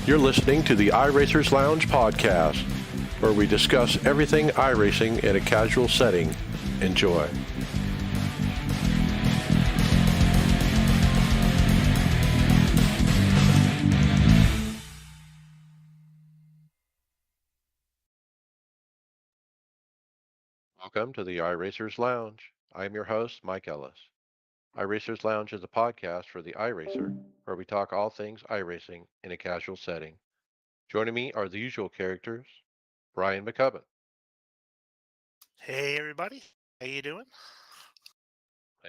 You're listening to the iRacers Lounge podcast, where we discuss everything iRacing in a casual setting. Enjoy. Welcome to the iRacers Lounge. I'm your host, Mike Ellis. iRacers Lounge is a podcast for the iRacer, where we talk all things iRacing in a casual setting. Joining me are the usual characters, Brian McCubbin. Hey everybody, how you doing?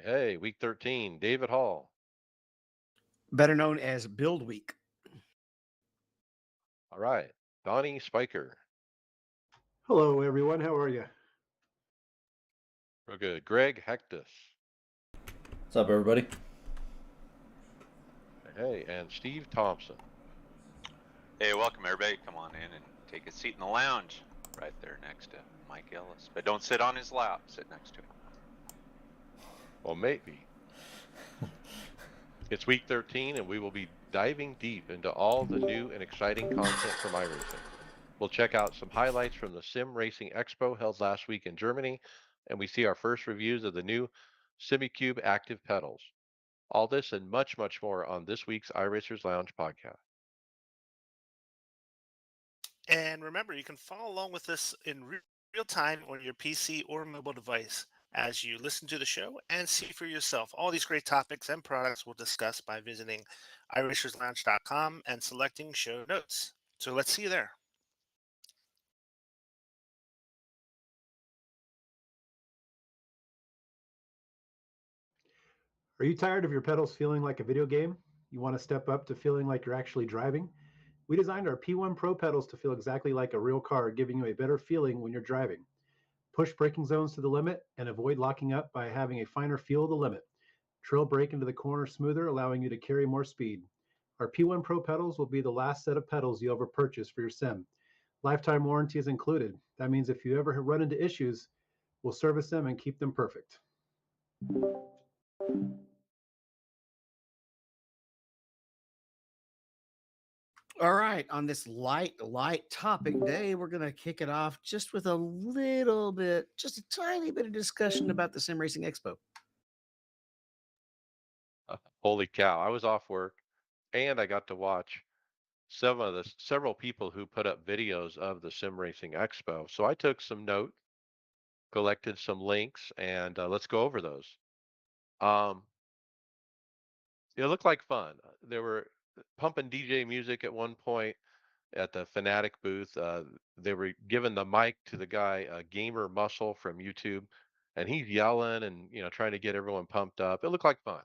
Hey, week 13, David Hall. Better known as Build Week. All right, Donnie Spiker. Hello, everyone. How are you? Real good. Greg Hectus. What's up, everybody? Hey, and Steve Thompson. Hey, welcome everybody. Come on in and take a seat in the lounge right there next to Mike Ellis. But don't sit on his lap, sit next to him. Well, maybe. It's week 13, and we will be diving deep into all the new and exciting content from iRacing. We'll check out some highlights from the Sim Racing Expo held last week in Germany, and we see our first reviews of the new SimiCube active pedals. All this and much, much more on this week's iRacers Lounge podcast. And remember, you can follow along with us in real time on your PC or mobile device as you listen to the show and see for yourself all these great topics and products we'll discuss by visiting iRacersLounge.com and selecting show notes. So let's see you there. Are you tired of your pedals feeling like a video game? You want to step up to feeling like you're actually driving? We designed our P1 Pro pedals to feel exactly like a real car, giving you a better feeling when you're driving. Push braking zones to the limit and avoid locking up by having a finer feel of the limit. Trail brake into the corner smoother, allowing you to carry more speed. Our P1 Pro pedals will be the last set of pedals you ever purchase for your sim. Lifetime warranty is included. That means if you ever run into issues, we'll service them and keep them perfect. All right, on this light topic day, we're going to kick it off just with a little bit, just a tiny bit of discussion about the Sim Racing Expo. Holy cow. I was off work, and I got to watch several people who put up videos of the Sim Racing Expo. So I took some notes, collected some links, and let's go over those. Um, it looked like fun. They were pumping DJ music at one point at the Fanatic booth. They were giving the mic to the guy, Gamer Muscle from YouTube, and he's yelling and trying to get everyone pumped up. It looked like fun.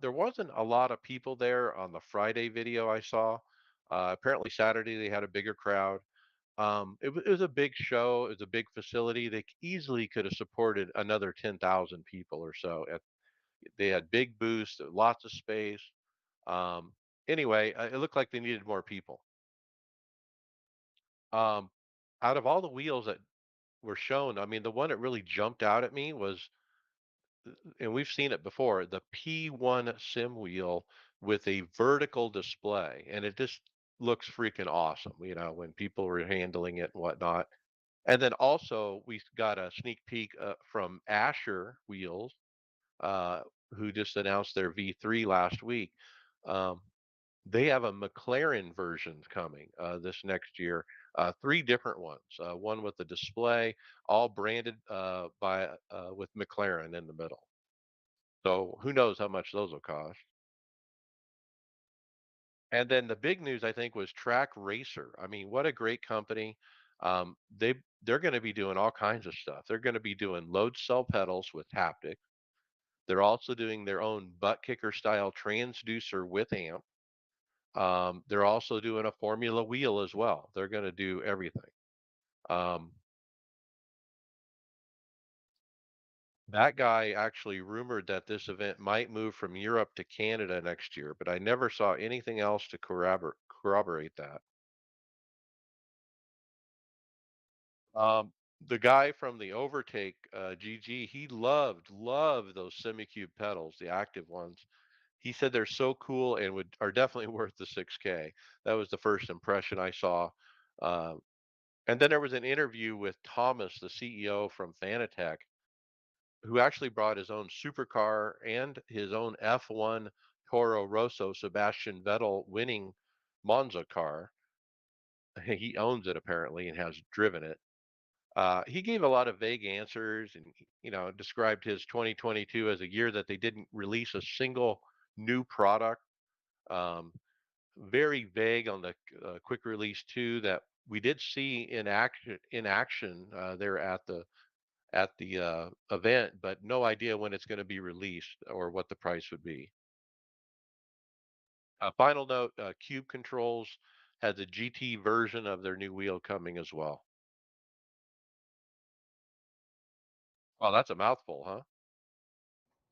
There wasn't a lot of people there on the Friday video I saw. Apparently Saturday they had a bigger crowd. It was a big show. It was a big facility. They easily could have supported another 10,000 people or so. They had big booths, lots of space. Um, anyway, it looked like they needed more people. Um, Out of all the wheels that were shown, I mean, the one that really jumped out at me was, and we've seen it before, the P1 sim wheel with a vertical display, and it just looks freaking awesome, when people were handling it and whatnot. And then also we got a sneak peek from Asher Wheels, uh, who just announced their V3 last week. Um, they have a McLaren version coming this next year, three different ones. One with the display, all branded by with McLaren in the middle. So who knows how much those will cost? And then the big news I think was Track Racer. I mean, what a great company. They're going to be doing all kinds of stuff. They're going to be doing load cell pedals with haptic. They're also doing their own butt kicker style transducer with amp. They're also doing a formula wheel as well. They're going to do everything. Um, that guy actually rumored that this event might move from Europe to Canada next year, but I never saw anything else to corroborate that. Um, the guy from the Overtake, GG, he loved those SemiCube pedals, the active ones. He said they're so cool and are definitely worth the 6K. That was the first impression I saw. Uh, and then there was an interview with Thomas, the CEO from Fanatec, who actually brought his own supercar and his own F1 Toro Rosso Sebastian Vettel winning Monza car. He owns it apparently and has driven it. He gave a lot of vague answers and described his 2022 as a year that they didn't release a single new product. Um, very vague on the quick release two that we did see in action there at the event, but no idea when it's going to be released or what the price would be. Final note: Cube Controls has a GT version of their new wheel coming as well. Oh, that's a mouthful, huh?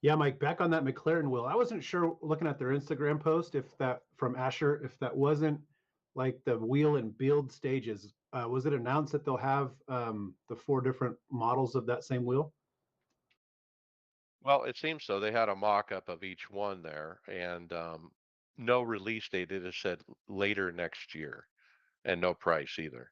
Yeah, Mike, back on that McLaren wheel. I wasn't sure looking at their Instagram post if that from Asher, if that wasn't like the wheel and build stages. Was it announced that they'll have the 4 different models of that same wheel? Well, it seems so. They had a mock-up of each one there, and no release date. It has said later next year, and no price either.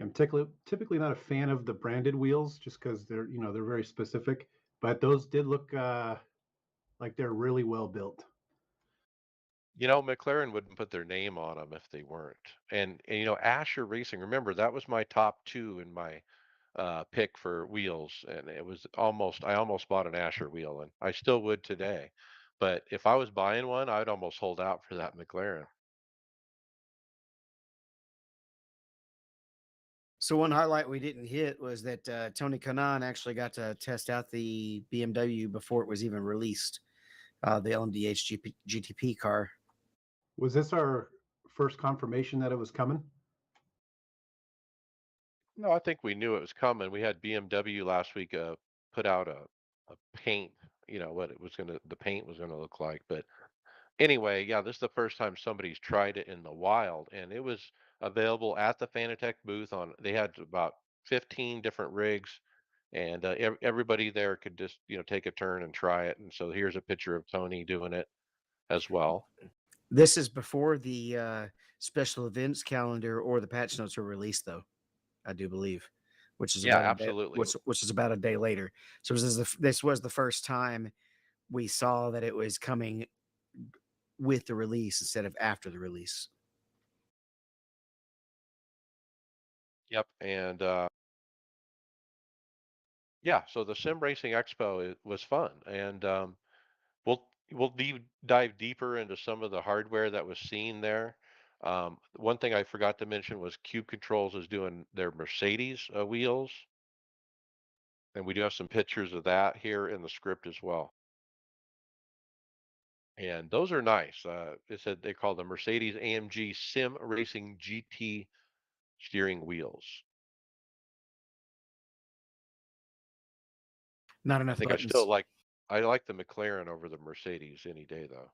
I'm typically not a fan of the branded wheels just because they're very specific, but those did look like they're really well built. McLaren wouldn't put their name on them if they weren't. And Asher Racing, remember, that was my top two in my pick for wheels, and I almost bought an Asher wheel, and I still would today. But if I was buying one, I'd almost hold out for that McLaren. So one highlight we didn't hit was that Tony Kanaan actually got to test out the BMW before it was even released, the LMDH GTP car. Was this our first confirmation that it was coming? No, I think we knew it was coming. We had BMW last week put out a paint, what the paint was gonna look like. But anyway, yeah, this is the first time somebody's tried it in the wild, and it was available at the Fanatec booth. They had about 15 different rigs, and everybody there could just take a turn and try it. And so here's a picture of Tony doing it as well. This is before the special events calendar or the patch notes were released, though, I do believe, which is Yeah, about a day, absolutely. which is about a day later. So this was the first time we saw that it was coming with the release instead of after the release. Yep, and yeah, so the Sim Racing Expo was fun, and we'll dive deeper into some of the hardware that was seen there. One thing I forgot to mention was Cube Controls is doing their Mercedes wheels, and we do have some pictures of that here in the script as well. And those are nice. It said they call the Mercedes AMG Sim Racing GT steering wheels. Not I enough think buttons. I like the McLaren over the Mercedes any day though.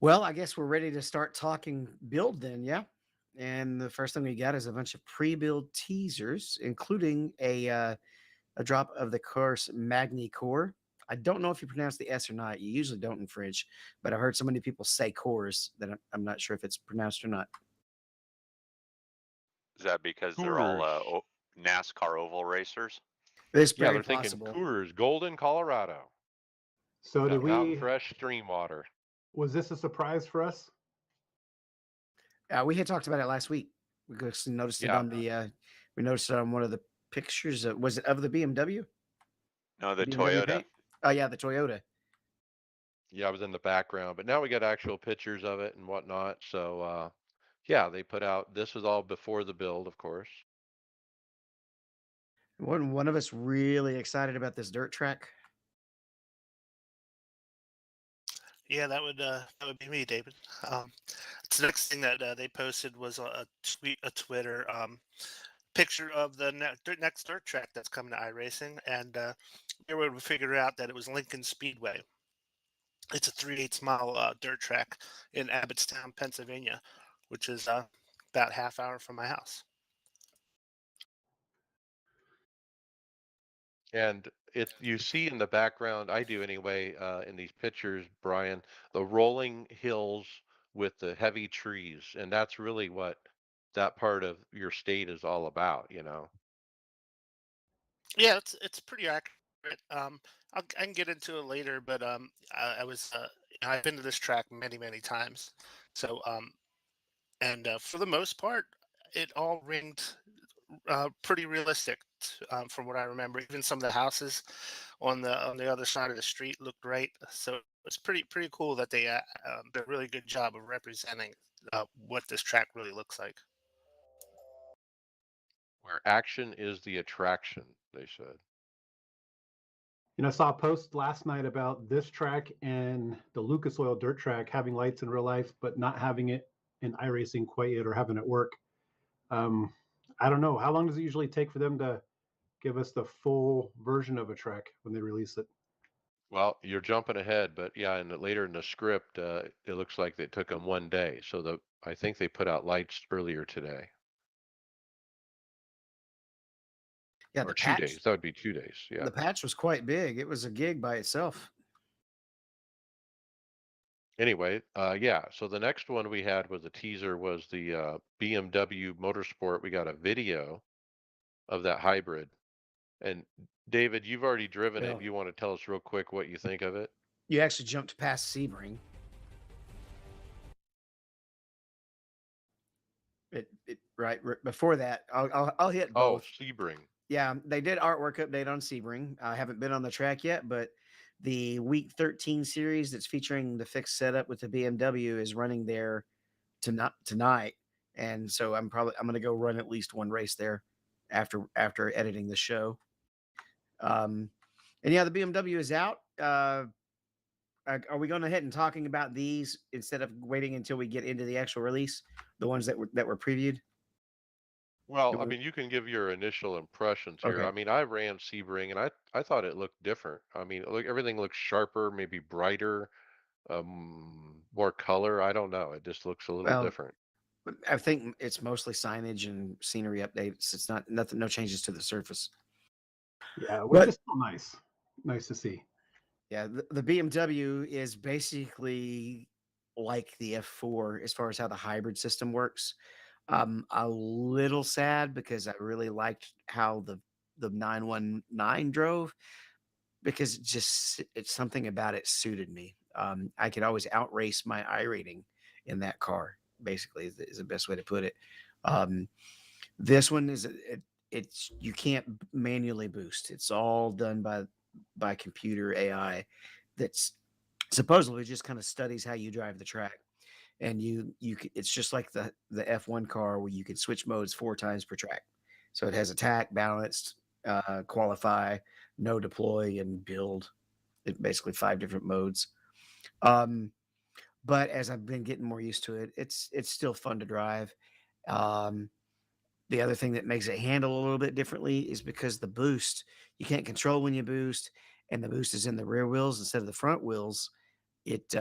Well, I guess we're ready to start talking build then, yeah. And the first thing we got is a bunch of pre-build teasers, including a drop of the course Magni Core. I don't know if you pronounce the S or not. You usually don't in French, but I've heard so many people say cores that I'm not sure if it's pronounced or not. Is that because they're all Coors. NASCAR oval racers? It's Yeah, very they're thinking possible. Coors, Golden, Colorado. So Got mountain fresh stream water. was this a surprise for us? We had talked about it last week. We just noticed it Yeah. on we noticed it on one of the pictures. Was it of the BMW? No, the BMW Toyota. paint? Oh yeah, the Toyota. Yeah, I was in the background, but now we got actual pictures of it and whatnot. So yeah, they put out this was all before the build, of course. One of us really excited about this dirt track. Yeah, that would be me, David. The next thing that they posted was a Twitter picture of the next dirt track that's coming to iRacing, and we were able to figure out that it was Lincoln Speedway. It's a 3/8 mile dirt track in Abbottstown, Pennsylvania, which is about half hour from my house. And you see in the background, I do anyway, in these pictures, Brian, the rolling hills with the heavy trees, and that's really what that part of your state is all about, you know. Yeah, it's pretty accurate. I can get into it later, but I was I've been to this track many times, so and for the most part, it all ringed pretty realistic from what I remember. Even some of the houses on the other side of the street looked right. So it's pretty cool that they did a really good job of representing what this track really looks like. Where action is the attraction, they said. I saw a post last night about this track and the Lucas Oil dirt track having lights in real life, but not having it in iRacing quite yet or having it work. Um, I don't know. How long does it usually take for them to give us the full version of a track when they release it? Well, you're jumping ahead, but yeah, and later in the script, it looks like it took them 1 day. So I think they put out lights earlier today, Yeah, or 2 days. That would be 2 days. Yeah. the patch was quite big. It was a gig by itself. Anyway, yeah. So the next one we had was a teaser was the BMW Motorsport. We got a video of that hybrid. And David, you've already driven it. Well, You want to tell us real quick what you think of it? you actually jumped past Sebring. Before that, I'll hit Oh, both. Sebring. Yeah, they did artwork update on Sebring. I haven't been on the track yet, but the Week 13 series that's featuring the fixed setup with the BMW is running there tonight, and so I'm going to go run at least one race there after editing the show. Um, and yeah, the BMW is out. Are we going ahead and talking about these instead of waiting until we get into the actual release, the ones that were previewed? Well, I mean, you can give your initial impressions here. Okay. I mean, I ran Sebring and I thought it looked different. I mean, look, everything looks sharper, maybe brighter, more color. I don't know. It just looks a little Well, different. I think it's mostly signage and scenery updates. It's not nothing, no changes to the surface. Yeah, which But is still nice. Nice to see. yeah, the BMW is basically like the F4 as far as how the hybrid system works. I'm a little sad because I really liked how the 919 drove because it's something about it suited me. I could always outrace my I rating in that car. Basically, is the best way to put it. Um, this one it's you can't manually boost. It's all done by computer AI that's supposedly just kind of studies how you drive the track. And it's just like the F1 car where you can switch modes 4 times per track. So it has attack, balanced, qualify, no deploy, and build. It basically 5 different modes. Um, but as I've been getting more used to it, it's still fun to drive. Um, the other thing that makes it handle a little bit differently is because the boost, you can't control when you boost, and the boost is in the rear wheels instead of the front wheels. It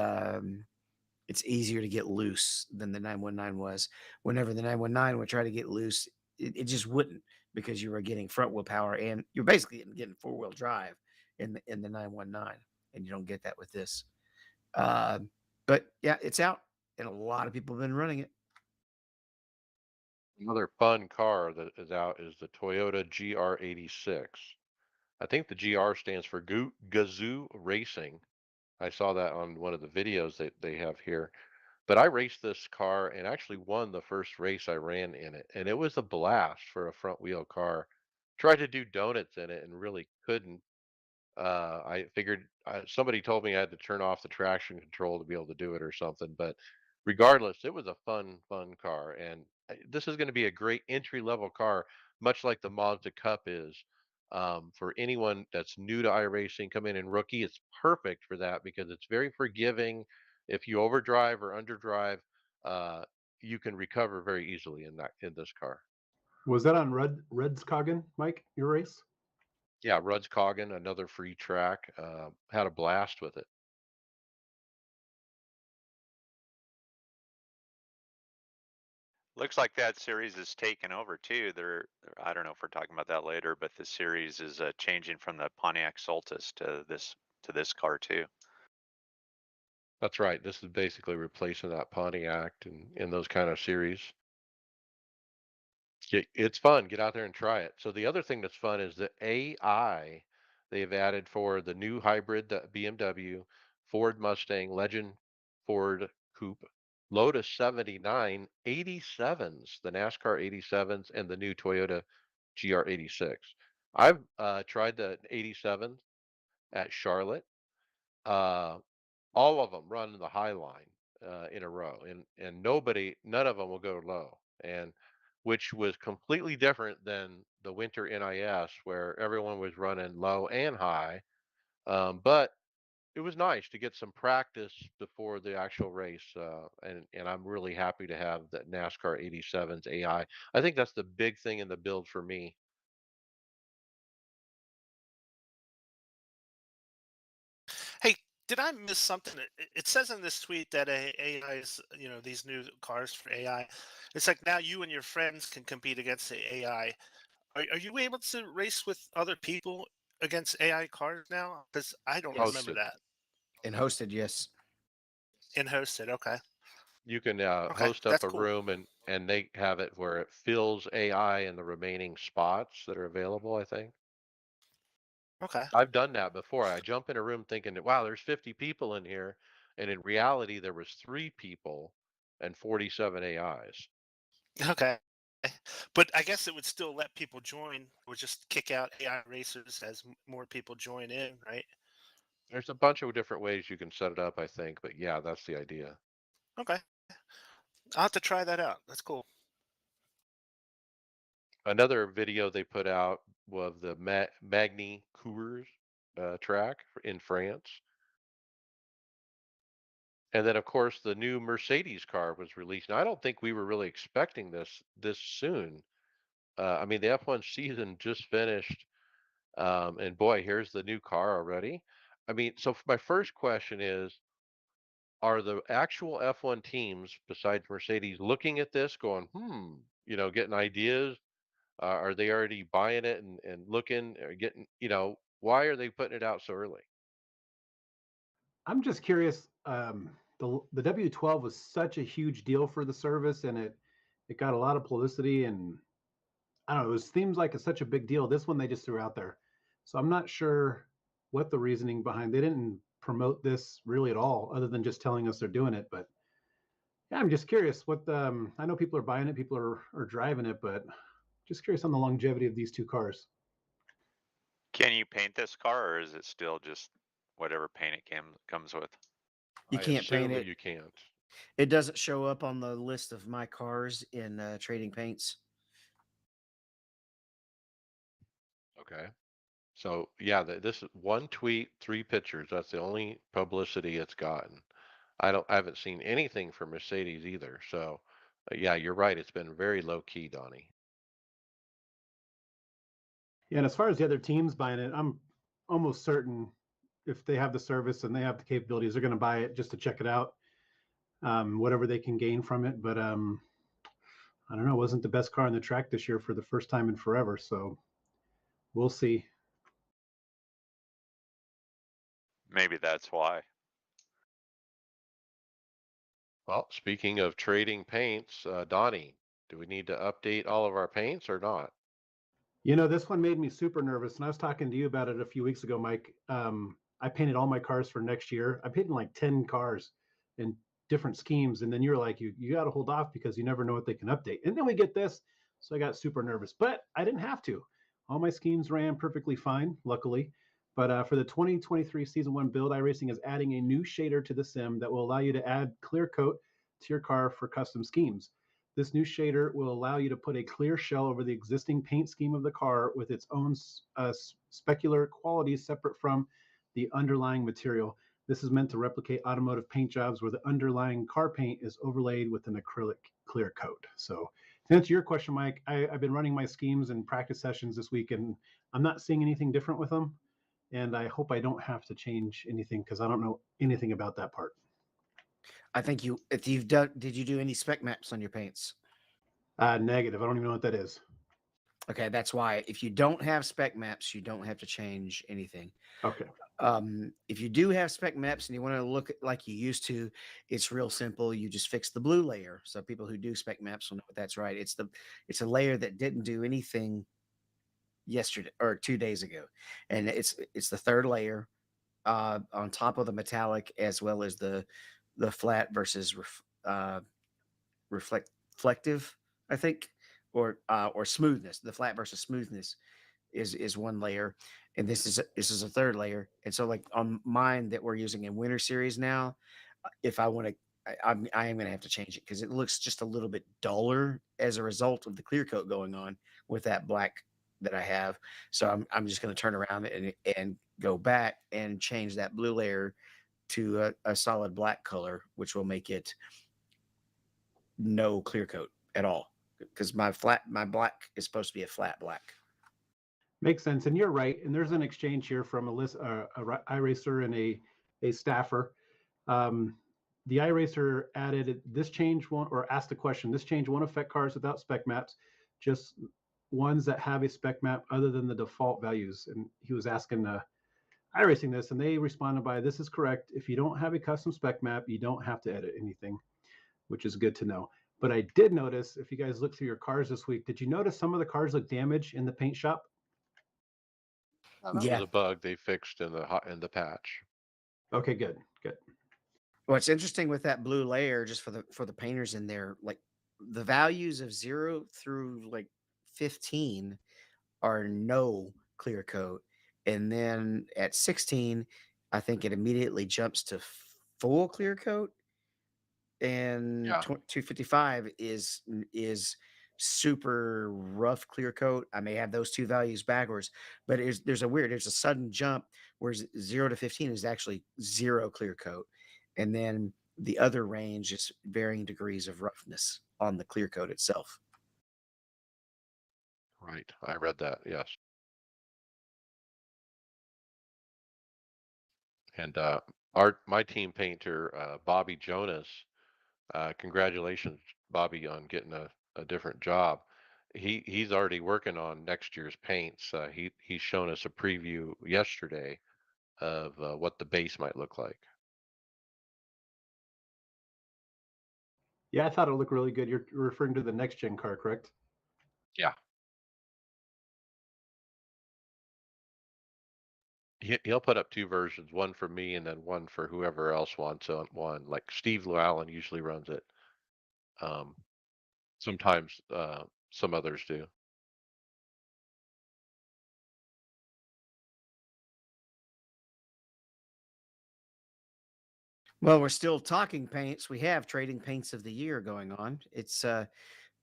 it's easier to get loose than the 919 was. Whenever the 919 would try to get loose, it just wouldn't because you were getting front wheel power and you're basically getting 4 wheel drive in the 919, and you don't get that with this. Uh, but yeah, it's out, and a lot of people have been running it. Another fun car that is out is the Toyota GR86. I think the GR stands for Gazoo Racing. I saw that on one of the videos that they have here. But I raced this car and actually won the first race I ran in it, and it was a blast for a front wheel car. Tried to do donuts in it and really couldn't. I figured somebody told me I had to turn off the traction control to be able to do it or something. But regardless, it was a fun car, and this is going to be a great entry level car, much like the Mazda Cup is. For anyone that's new to iRacing, come in and rookie, it's perfect for that because it's very forgiving. If you overdrive or underdrive, uh, you can recover very easily in this car. Was that on Redskoggen, Mike, your race? Yeah, Rudscoggin, another free track. Had a blast with it. Looks like that series is taken over too. I don't know if we're talking about that later, but the series is changing from the Pontiac Solstice to this car too. That's right. This is basically replacing that Pontiac and in those kind of series. It's fun. Get out there and try it. So the other thing that's fun is the AI they've added for the new hybrid, the BMW, Ford Mustang, Legend Ford Coupe, Lotus 79, 87s, the NASCAR 87s, and the new Toyota GR 86. I've tried the 87 at Charlotte. Uh, all of them run the high line in a row, and none of them will go low, and which was completely different than the winter NIS where everyone was running low and high. But it was nice to get some practice before the actual race, and I'm really happy to have that NASCAR 87's AI. I think that's the big thing in the build for me. Hey, did I miss something? It says in this tweet that AI is, these new cars for AI. It's like now you and your friends can compete against the AI. Are you able to race with other people against AI cars now? Because I don't remember Yes. Hosted. that. And hosted, yes. In hosted, okay, You can okay, host up that's a cool. room and they have it where it fills AI in the remaining spots that are available, I think. Okay, I've done that before. I jump in a room thinking that, wow, there's 50 people in here, and in reality there was 3 people and 47 AIs. okay. But I guess it would still let people join, or just kick out AI racers as more people join in, right? There's a bunch of different ways you can set it up, I think, but yeah, that's the idea. Okay, I'll have to try that out. That's cool. Another video they put out was the Magny Cours track in France. And then, of course, the new Mercedes car was released. Now, I don't think we were really expecting this soon. I mean, the F1 season just finished, and boy, here's the new car already. I mean, so my first question is, are the actual F1 teams, besides Mercedes, looking at this, going, getting ideas? Are they already buying it and looking, or getting, why are they putting it out so early? I'm just curious. The W12 was such a huge deal for the service, and it got a lot of publicity, and I don't know. It seems like it's such a big deal. This one they just threw out there, so I'm not sure what the reasoning behind. They didn't promote this really at all, other than just telling us they're doing it. But yeah, I'm just curious. I know people are buying it, people are driving it, but just curious on the longevity of these two cars. Can you paint this car, or is it still just whatever paint it comes with? You I can't paint assume it. you can't. It doesn't show up on the list of my cars in trading paints. Okay. So yeah, this is one tweet, 3 pictures. That's the only publicity it's gotten. I haven't seen anything from Mercedes either. So yeah, you're right. It's been very low key, Donnie. Yeah, and as far as the other teams buying it, I'm almost certain if they have the service and they have the capabilities, they're going to buy it just to check it out, whatever they can gain from it. But I don't know. It wasn't the best car on the track this year for the first time in forever. So we'll see. Maybe that's why. Well, speaking of trading paints, Donnie, do we need to update all of our paints or not? This one made me super nervous, and I was talking to you about it a few weeks ago, Mike. I painted all my cars for next year. I painted like 10 cars in different schemes, and then you're like, you got to hold off because you never know what they can update. And then we get this, so I got super nervous, but I didn't have to. All my schemes ran perfectly fine, luckily. But for the 2023 Season 1 build, iRacing is adding a new shader to the sim that will allow you to add clear coat to your car for custom schemes. This new shader will allow you to put a clear shell over the existing paint scheme of the car with its own specular qualities separate from the underlying material. This is meant to replicate automotive paint jobs where the underlying car paint is overlaid with an acrylic clear coat. So to answer your question, Mike, I've been running my schemes and practice sessions this week, and I'm not seeing anything different with them. And I hope I don't have to change anything because I don't know anything about that part. I think if you've done, did you do any spec maps on your paints? Negative. I don't even know what that is. Okay, that's why if you don't have spec maps, you don't have to change anything. Okay. If you do have spec maps and you want to look like you used to, it's real simple. You just fix the blue layer. So people who do spec maps will know what that's right. It's a layer that didn't do anything yesterday or 2 days ago, and it's the third layer on top of the metallic as well as the flat versus reflective, I think, or smoothness. The flat versus smoothness is one layer, and this is a third layer. And so, like on mine that we're using in Winter Series now, if I want to, I am going to have to change it because it looks just a little bit duller as a result of the clear coat going on with that black that I have. So I'm just going to turn around and go back and change that blue layer to a solid black color, which will make it no clear coat at all. Because my black is supposed to be a flat black. Makes sense. And you're right. And there's an exchange here from a iRacer and a staffer. The iRacer added this change won't, or asked a question. This change won't affect cars without spec maps, just ones that have a spec map other than the default values. And he was asking iRacing this, and they responded by, "This is correct. If you don't have a custom spec map, you don't have to edit anything," which is good to know. But I did notice, if you guys look through your cars this week, did you notice some of the cars look damaged in the paint shop? That was Yeah. a bug they fixed in the patch. Okay, good, good. What's interesting with that blue layer, just for the painters in there, like the values of 0 through like 15 are no clear coat, and then at 16, I think it immediately jumps to full clear coat, and Yeah. 255 is super rough clear coat. I may have those two values backwards, but there's a sudden jump where 0 to 15 is actually zero clear coat, and then the other range is varying degrees of roughness on the clear coat itself. Right. I read that. Yes. And my team painter, Bobby Jonas, congratulations, Bobby, on getting a different job. He's already working on next year's paints. He's shown us a preview yesterday of what the base might look like. Yeah, I thought it looked really good. You're referring to the next gen car, correct? Yeah. He'll put up two versions, one for me and then one for whoever else wants one. Like Steve Llewellyn usually runs it. Um, sometimes some others do. Well, we're still talking paints. We have trading paints of the year going on. It's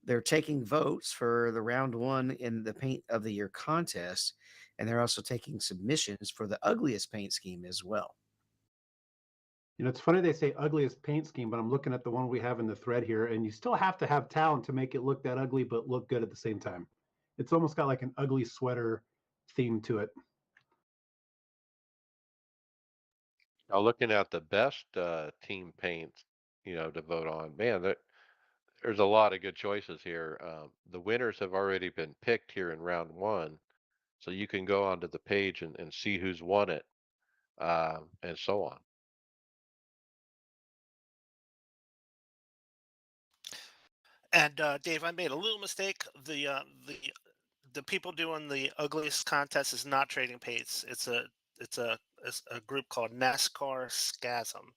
they're taking votes for the round one in the paint of the year contest, and they're also taking submissions for the ugliest paint scheme as well. You know, it's funny they say ugliest paint scheme, but I'm looking at the one we have in the thread here, and you still have to have talent to make it look that ugly, but look good at the same time. It's almost got like an ugly sweater theme to it. Now, looking at the best team paints, to vote on, man, there's a lot of good choices here. The winners have already been picked here in round one, so you can go onto the page and see who's won it, and so on. And Dave, I made a little mistake. The people doing the ugliest contest is not trading paints. It's a group called NASCAR Scasm,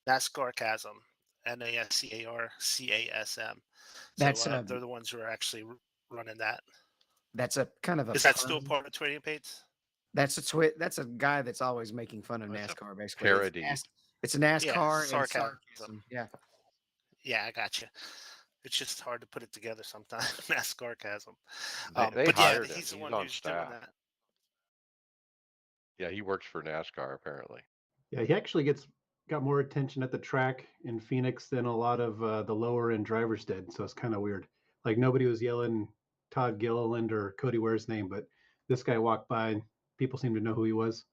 NASCAR Chasm, NASCARCASM. So That's a they're the ones who are actually running that. that's a kind of a Is that still pun. part of trading paints? That's a guy that's always making fun of NASCAR. Basically, Parody. It's a Yeah, NASCAR and sarcasm. sarcasm. Yeah. Yeah, I got you. It's just hard to put it together sometimes. NASCAR Chasm. They But yeah, hired him. he's the He's one on who's doing staff. that. Yeah, he works for NASCAR apparently. Yeah, he actually got more attention at the track in Phoenix than a lot of the lower end drivers did. So it's kind of weird. Like nobody was yelling Todd Gilliland or Cody Ware's name, but this guy walked by and people seemed to know who he was.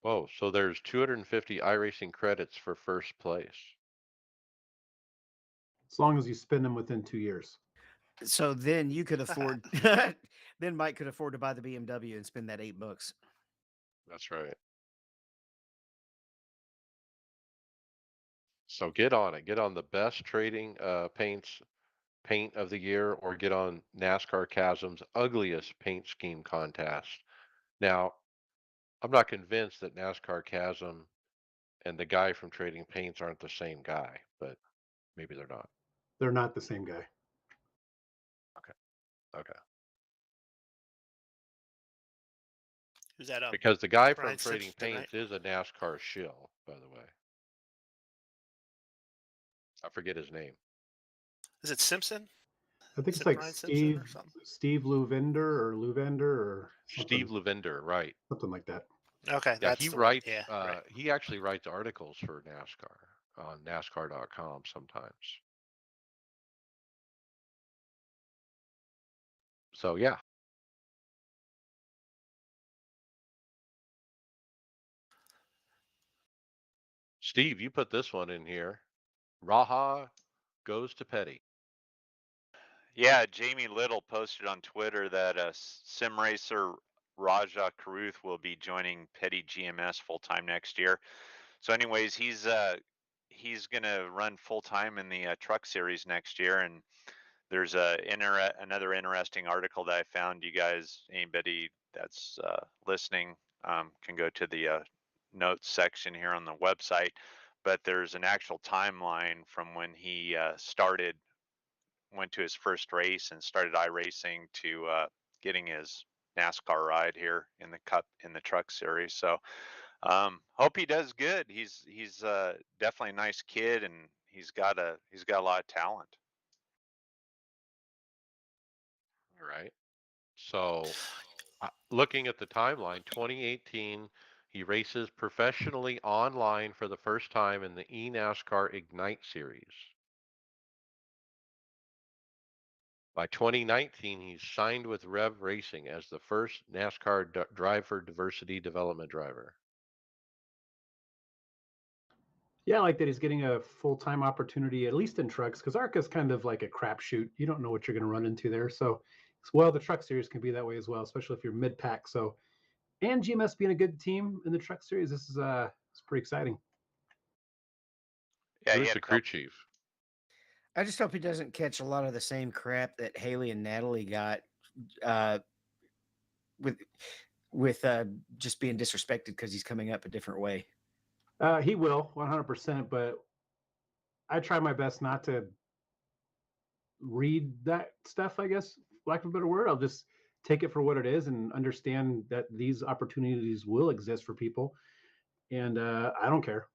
Whoa, so there's 250 iRacing credits for first place. as long as you spend them within 2 years. So then you could afford. Then Mike could afford to buy the BMW and spend that $8. That's right. So get on it. Get on the best trading paint of the year, or get on NASCAR Chasm's ugliest paint scheme contest. Now, I'm not convinced that NASCAR Chasm and the guy from Trading Paints aren't the same guy, but maybe they're not. They're not the same guy. Okay. Okay. Who's that? Because the guy from Brian Trading Simpson, right? Paints is a NASCAR shill, by the way. I forget his name. Is it Simpson? I think Is it's it like Brian Simpson or something? Steve Luvender or Steve Lavender, right. something like that. Okay, Yeah, that's he the one. writes, Yeah, right. he actually writes articles for NASCAR on NASCAR.com sometimes. So, yeah. Steve, you put this one in here. Raha goes to Petty. Yeah, Jamie Little posted on Twitter that sim racer Raja Karuth will be joining Petty GMS full time next year. So, anyways, he's gonna run full time in the truck series next year, and there's another interesting article that I found. You guys, anybody that's listening, can go to the notes section here on the website. But there's an actual timeline from when he went to his first race and started iRacing to getting his NASCAR ride here in the Cup in the Truck Series. So hope he does good. He's definitely a nice kid, and he's got a lot of talent. All right. So, looking at the timeline, 2018, he races professionally online for the first time in the eNASCAR Ignite Series. By 2019, he's signed with Rev Racing as the first NASCAR Drive for Diversity development driver. Yeah, I like that he's getting a full-time opportunity, at least in trucks, because ARCA is kind of like a crapshoot. You don't know what you're going to run into there. So, well, the truck series can be that way as well, especially if you're mid-pack. So, and GMS being a good team in the truck series, this is it's pretty exciting. Yeah, he Who's had the a crew couple. chief? I just hope he doesn't catch a lot of the same crap that Haley and Natalie got uh, with just being disrespected because he's coming up a different way. He will 100%, but I try my best not to read that stuff, I guess, lack of a better word. I'll just take it for what it is and understand that these opportunities will exist for people. And I don't care.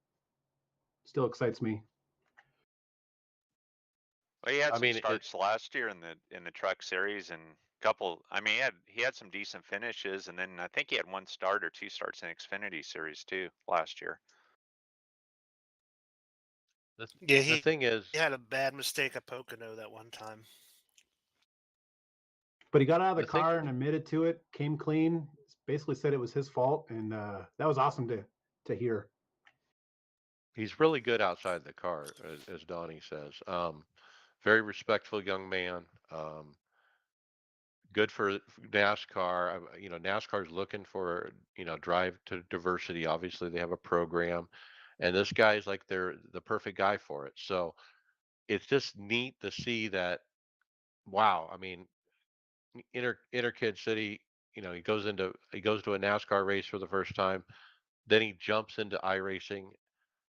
Still excites me. Well, he had I some mean, starts last year in the truck series, and couple. I mean, he had some decent finishes, and then I think he had one start or two starts in Xfinity series too last year. Yeah, the thing is, he had a bad mistake at Pocono that one time. But he got out of the The thing- car and admitted to it, came clean, basically said it was his fault, and that was awesome to hear. he's really good outside the car, as Donnie says. Very respectful young man. Good for NASCAR. NASCAR's looking for, drive to diversity. Obviously, they have a program, and this guy's like they're the perfect guy for it. So it's just neat to see that. Wow. I mean, inner Kid City. He goes to a NASCAR race for the first time. Then he jumps into iRacing,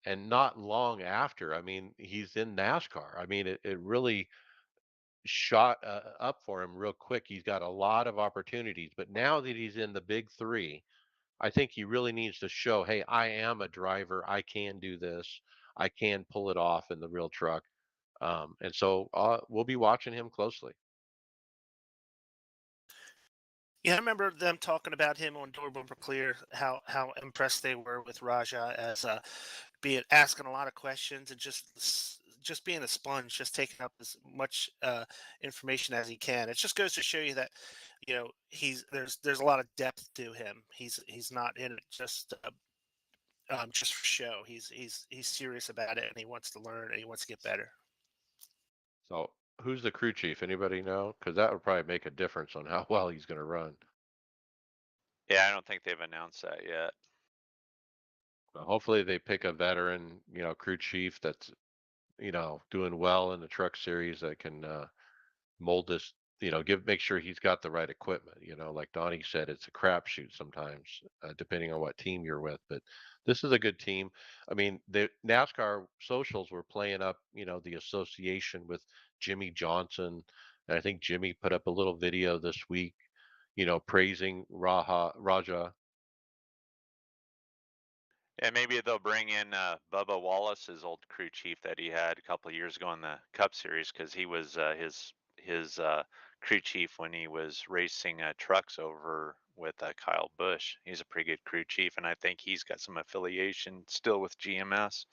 and not long after, I mean, he's in NASCAR. I mean, it really shot up for him real quick. He's got a lot of opportunities, but now that he's in the big three, I think he really needs to show, hey, I am a driver. I can do this. I can pull it off in the real truck. And so we'll be watching him closely. Yeah, I remember them talking about him on Door Bumper Clear, how impressed they were with Raja as being asking a lot of questions and just being a sponge, just taking up as much information as he can. It just goes to show you that there's a lot of depth to him. He's not in it just for show. He's serious about it, and he wants to learn and he wants to get better. So who's the crew chief? Anybody know? Because that would probably make a difference on how well he's going to run. Yeah, I don't think they've announced that yet. But hopefully they pick a veteran, crew chief that's doing well in the truck series that can mold this, make sure he's got the right equipment. Like Donnie said, it's a crapshoot sometimes, depending on what team you're with. But this is a good team. I mean, the NASCAR socials were playing up, the association with Jimmy Johnson. And I think Jimmy put up a little video this week, praising Raja. And maybe they'll bring in Bubba Wallace's old crew chief that he had a couple of years ago in the Cup Series, because he was his crew chief when he was racing trucks over with Kyle Busch. He's a pretty good crew chief, and I think he's got some affiliation still with GMS.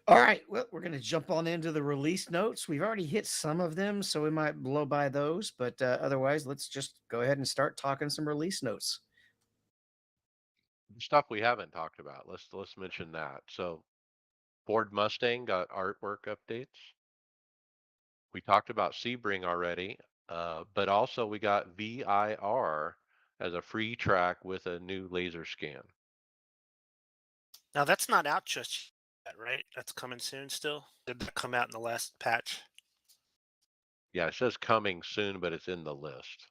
All right, well, we're going to jump on into the release notes. We've already hit some of them, so we might blow by those. But otherwise, let's just go ahead and start talking some release notes. Stuff we haven't talked about. Let's mention that. So Ford Mustang got artwork updates. We talked about Sebring already, but also we got VIR as a free track with a new laser scan. Now that's not out just yet, right? That's coming soon still. Did that come out in the last patch? Yeah, it says coming soon, but it's in the list.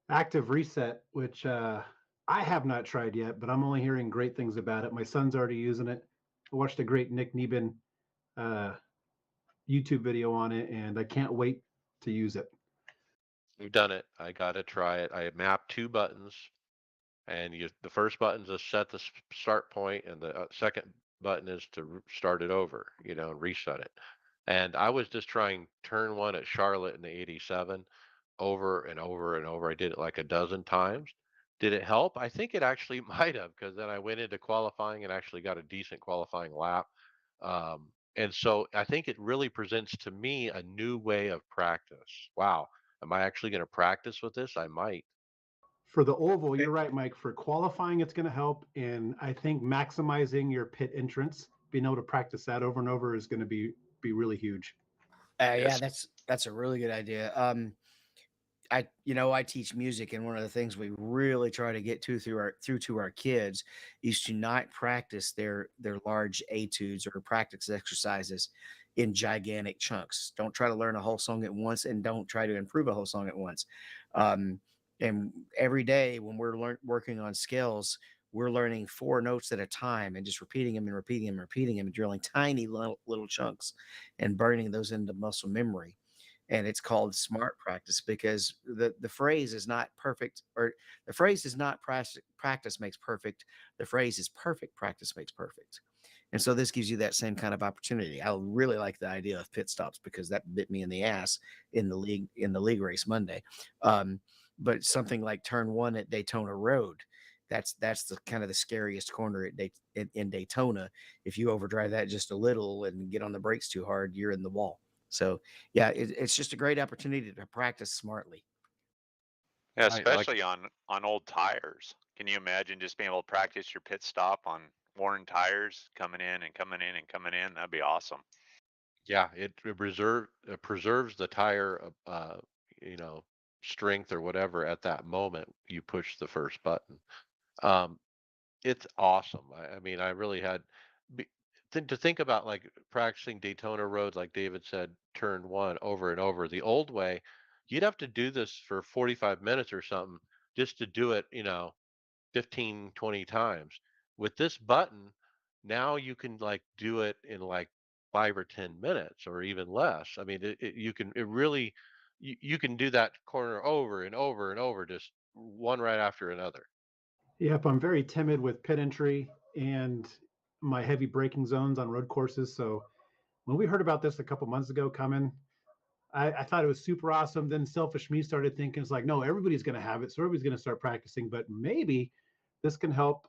Active Reset, which I have not tried yet, but I'm only hearing great things about it. My son's already using it. I watched a great Nick Neben YouTube video on it, and I can't wait to use it. We've done it. I got to try it. I mapped 2 buttons, and the first button is to set the start point, and the second button is to start it over, and reset it. And I was just trying turn 1 at Charlotte in the 87 over and over and over. I did it like a dozen times. Did it help? I think it actually might have, because then I went into qualifying and actually got a decent qualifying lap. And so I think it really presents to me a new way of practice. Wow. Am I actually going to practice with this? I might. For the oval, you're right, Mike. For qualifying, it's going to help. And I think maximizing your pit entrance, being able to practice that over and over is going to be really huge. Yeah, that's a really good idea. I teach music, and one of the things we really try to get through to our kids is to not practice their large etudes or practice exercises in gigantic chunks. Don't try to learn a whole song at once, and don't try to improve a whole song at once. And every day when we're working on scales, we're learning 4 notes at a time and just repeating them and repeating them and repeating them and drilling tiny little chunks and burning those into muscle memory. And it's called smart practice, because the phrase is not perfect, or the phrase is not practice makes perfect. The phrase is perfect practice makes perfect. And so this gives you that same kind of opportunity. I really like the idea of pit stops, because that bit me in the ass in the league race Monday. But something like turn 1 at Daytona Road, that's the kind of the scariest corner in Daytona. If you overdrive that just a little and get on the brakes too hard, you're in the wall. So yeah, it's just a great opportunity to practice smartly. Yeah, Right. Like, especially on old tires. Can you imagine just being able to practice your pit stop on worn tires, coming in and coming in and coming in? That'd be awesome. yeah, it preserves the tire, you know, strength or whatever at that moment you push the first button. Um, It's awesome. I mean, I really had be to think about, like, practicing Daytona roads, like David said, turn 1 over and over. The old way, you'd have to do this for 45 minutes or something just to do it, 15, 20 times. With this button, now you can, like, do it in, like, 5 or 10 minutes or even less. I mean, it really you can do that corner over and over and over, just one right after another. Yep, I'm very timid with pit entry and my heavy braking zones on road courses. So when we heard about this a couple months ago coming, I thought it was super awesome. Then selfish me started thinking, it's like, no, everybody's going to have it. So everybody's going to start practicing. But maybe this can help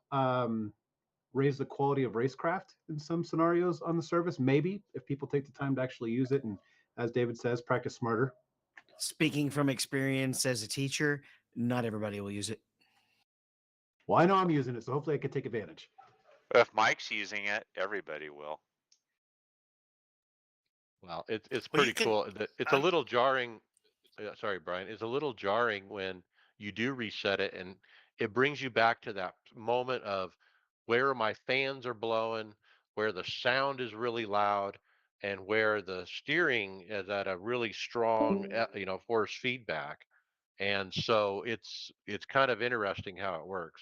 raise the quality of racecraft in some scenarios on the service. Maybe if people take the time to actually use it. And as David says, practice smarter. Speaking from experience as a teacher, not everybody will use it. Well, I know I'm using it, so hopefully I can take advantage. If Mike's using it, everybody will. Well, it's Well, you pretty can. cool. It's a I'm little jarring. Sorry, Brian. It's a little jarring when you do reset it, and it brings you back to that moment of where my fans are blowing, where the sound is really loud, and where the steering is at a really strong, force feedback. And so it's kind of interesting how it works.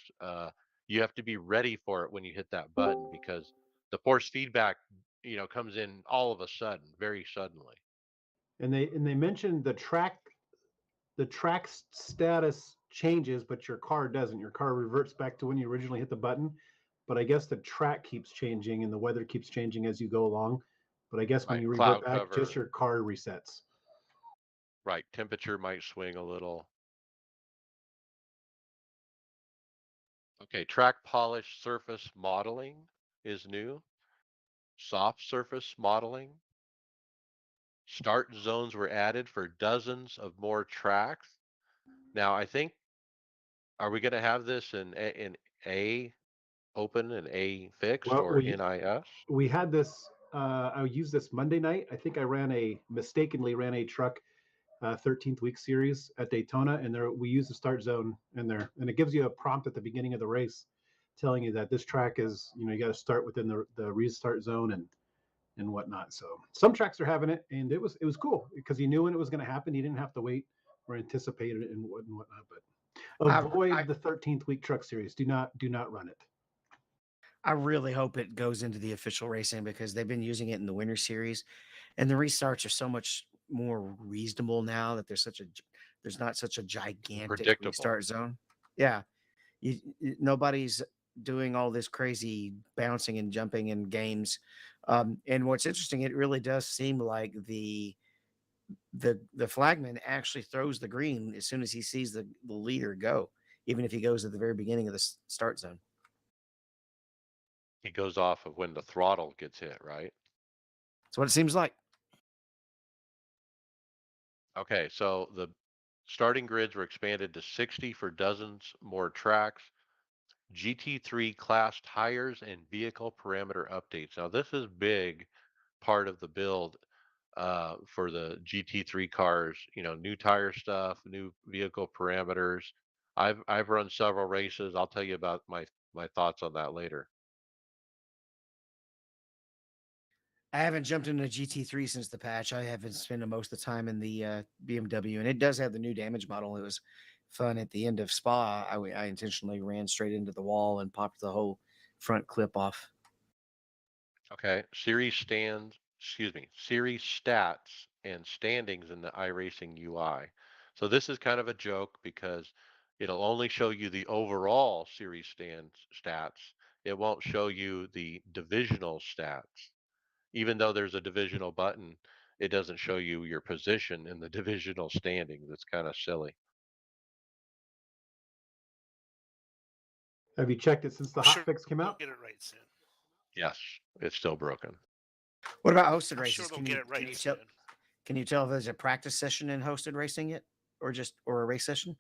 You have to be ready for it when you hit that button because the force feedback, comes in all of a sudden, very suddenly. And they mentioned the track status changes, but your car doesn't. Your car reverts back to when you originally hit the button. But I guess the track keeps changing and the weather keeps changing as you go along. But I guess when Right, you revert cloud back, just cover. your car resets. Right, temperature might swing a little. Okay, track polish surface modeling is new. Soft surface modeling. Start zones were added for dozens of more tracks. Now, I think, are we going to have this in A open and A fixed Well, or we NIS? we had this. I used this Monday night. I think I mistakenly ran a truck 13th week series at Daytona, and there we use the start zone in there, and it gives you a prompt at the beginning of the race, telling you that this track is, you got to start within the restart zone and whatnot. So some tracks are having it, and it was cool because you knew when it was going to happen. You didn't have to wait or anticipate it and whatnot. But I, avoid I the 13th week truck series. Do not run it. I really hope it goes into the official racing because they've been using it in the winter series, and the restarts are so much more reasonable now that there's not such a gigantic Predictable. restart zone. Yeah, nobody's doing all this crazy bouncing and jumping in games. And what's interesting, it really does seem like the flagman actually throws the green as soon as he sees the leader go, even if he goes at the very beginning of the start zone. It goes off of when the throttle gets hit, right? That's what it seems like. Okay, so the starting grids were expanded to 60 for dozens more tracks. GT3 class tires and vehicle parameter updates. Now, this is big part of the build for the GT3 cars. New tire stuff, new vehicle parameters. I've run several races. I'll tell you about my thoughts on that later. I haven't jumped into GT3 since the patch. I have been spending most of the time in the BMW, and it does have the new damage model. It was fun at the end of Spa. I intentionally ran straight into the wall and popped the whole front clip off. Okay, series stats and standings in the iRacing UI. So this is kind of a joke because it'll only show you the overall series stats. It won't show you the divisional stats. Even though there's a divisional button, it doesn't show you your position in the divisional standings. It's kind of silly. Have you checked it since the I'm hot sure fix came they'll out? get it right soon. Yes, it's still broken. What about hosted I'm sure races? they'll Can get you it can right you tell soon. can you tell if there's a practice session in hosted racing yet, or a race session?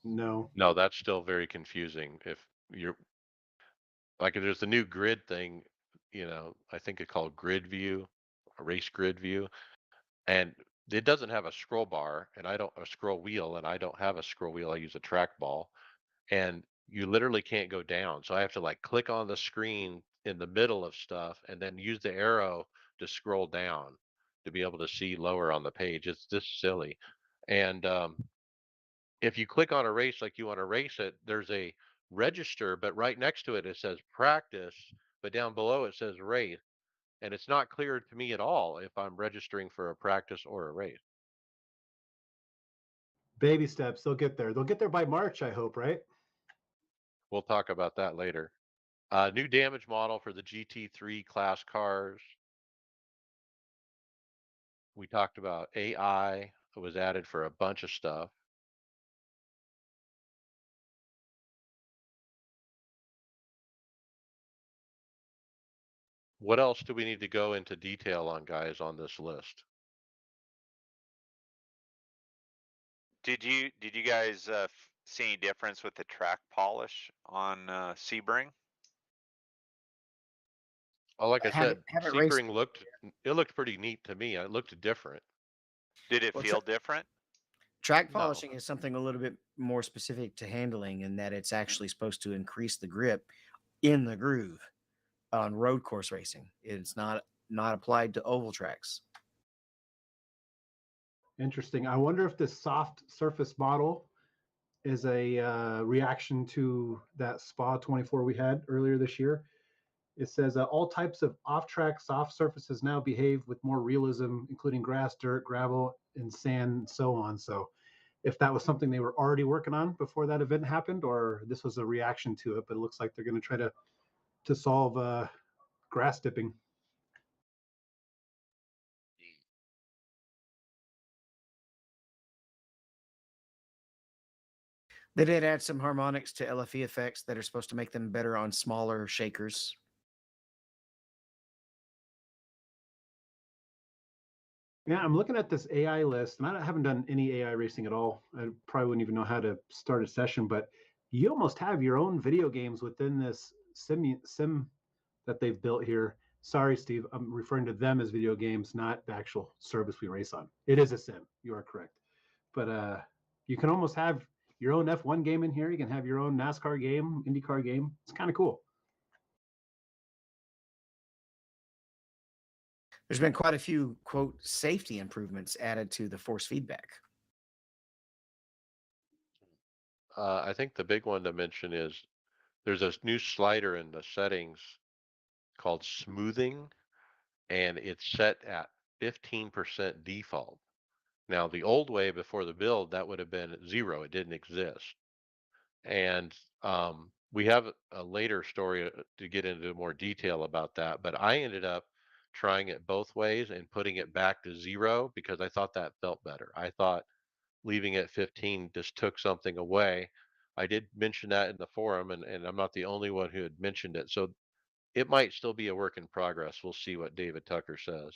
No. No, that's still very confusing. If you're like, there's the new grid thing, I think it's called grid view, a race grid view, and it doesn't have a scroll bar and a scroll wheel, and I don't have a scroll wheel. I use a trackball, and you literally can't go down. So I have to like click on the screen in the middle of stuff and then use the arrow to scroll down to be able to see lower on the page. It's just silly. And if you click on a race like you want to race it, there's a register, but right next to it, it says practice, but down below it says race. And it's not clear to me at all if I'm registering for a practice or a race. Baby steps. They'll get there. They'll get there by March, I hope, right? We'll talk about that later. New damage model for the GT3 class cars. We talked about AI was added for a bunch of stuff. What else do we need to go into detail on, guys, on this list? Did you guys see any difference with the track polish on Sebring? Oh, like I said, Haven't raced. Sebring looked pretty neat to me. It looked different. Did it Well, feel different? track No. polishing is something a little bit more specific to handling in that it's actually supposed to increase the grip in the groove on road course racing. It's not applied to oval tracks. Interesting. I wonder if this soft surface model is a reaction to that Spa 24 we had earlier this year. It says all types of off-track soft surfaces now behave with more realism, including grass, dirt, gravel, and sand, and so on. So if that was something they were already working on before that event happened, or this was a reaction to it, but it looks like they're going to try to solve grass dipping. They did add some harmonics to LFE effects that are supposed to make them better on smaller shakers. Yeah, I'm looking at this AI list, and I haven't done any AI racing at all. I probably wouldn't even know how to start a session, but you almost have your own video games within this sim that they've built here. Sorry, Steve, I'm referring to them as video games, not the actual service we race on. It is a sim. You are correct, but you can almost have your own F1 game in here. You can have your own NASCAR game, IndyCar game. It's kind of cool. There's been quite a few, quote, safety improvements added to the force feedback. I think the big one to mention is there's a new slider in the settings called smoothing, and it's set at 15% default. Now, the old way before the build, that would have been 0. It didn't exist. And we have a later story to get into more detail about that. But I ended up trying it both ways and putting it back to 0 because I thought that felt better. I thought leaving it 15 just took something away. I did mention that in the forum, and I'm not the only one who had mentioned it. So it might still be a work in progress. We'll see what David Tucker says.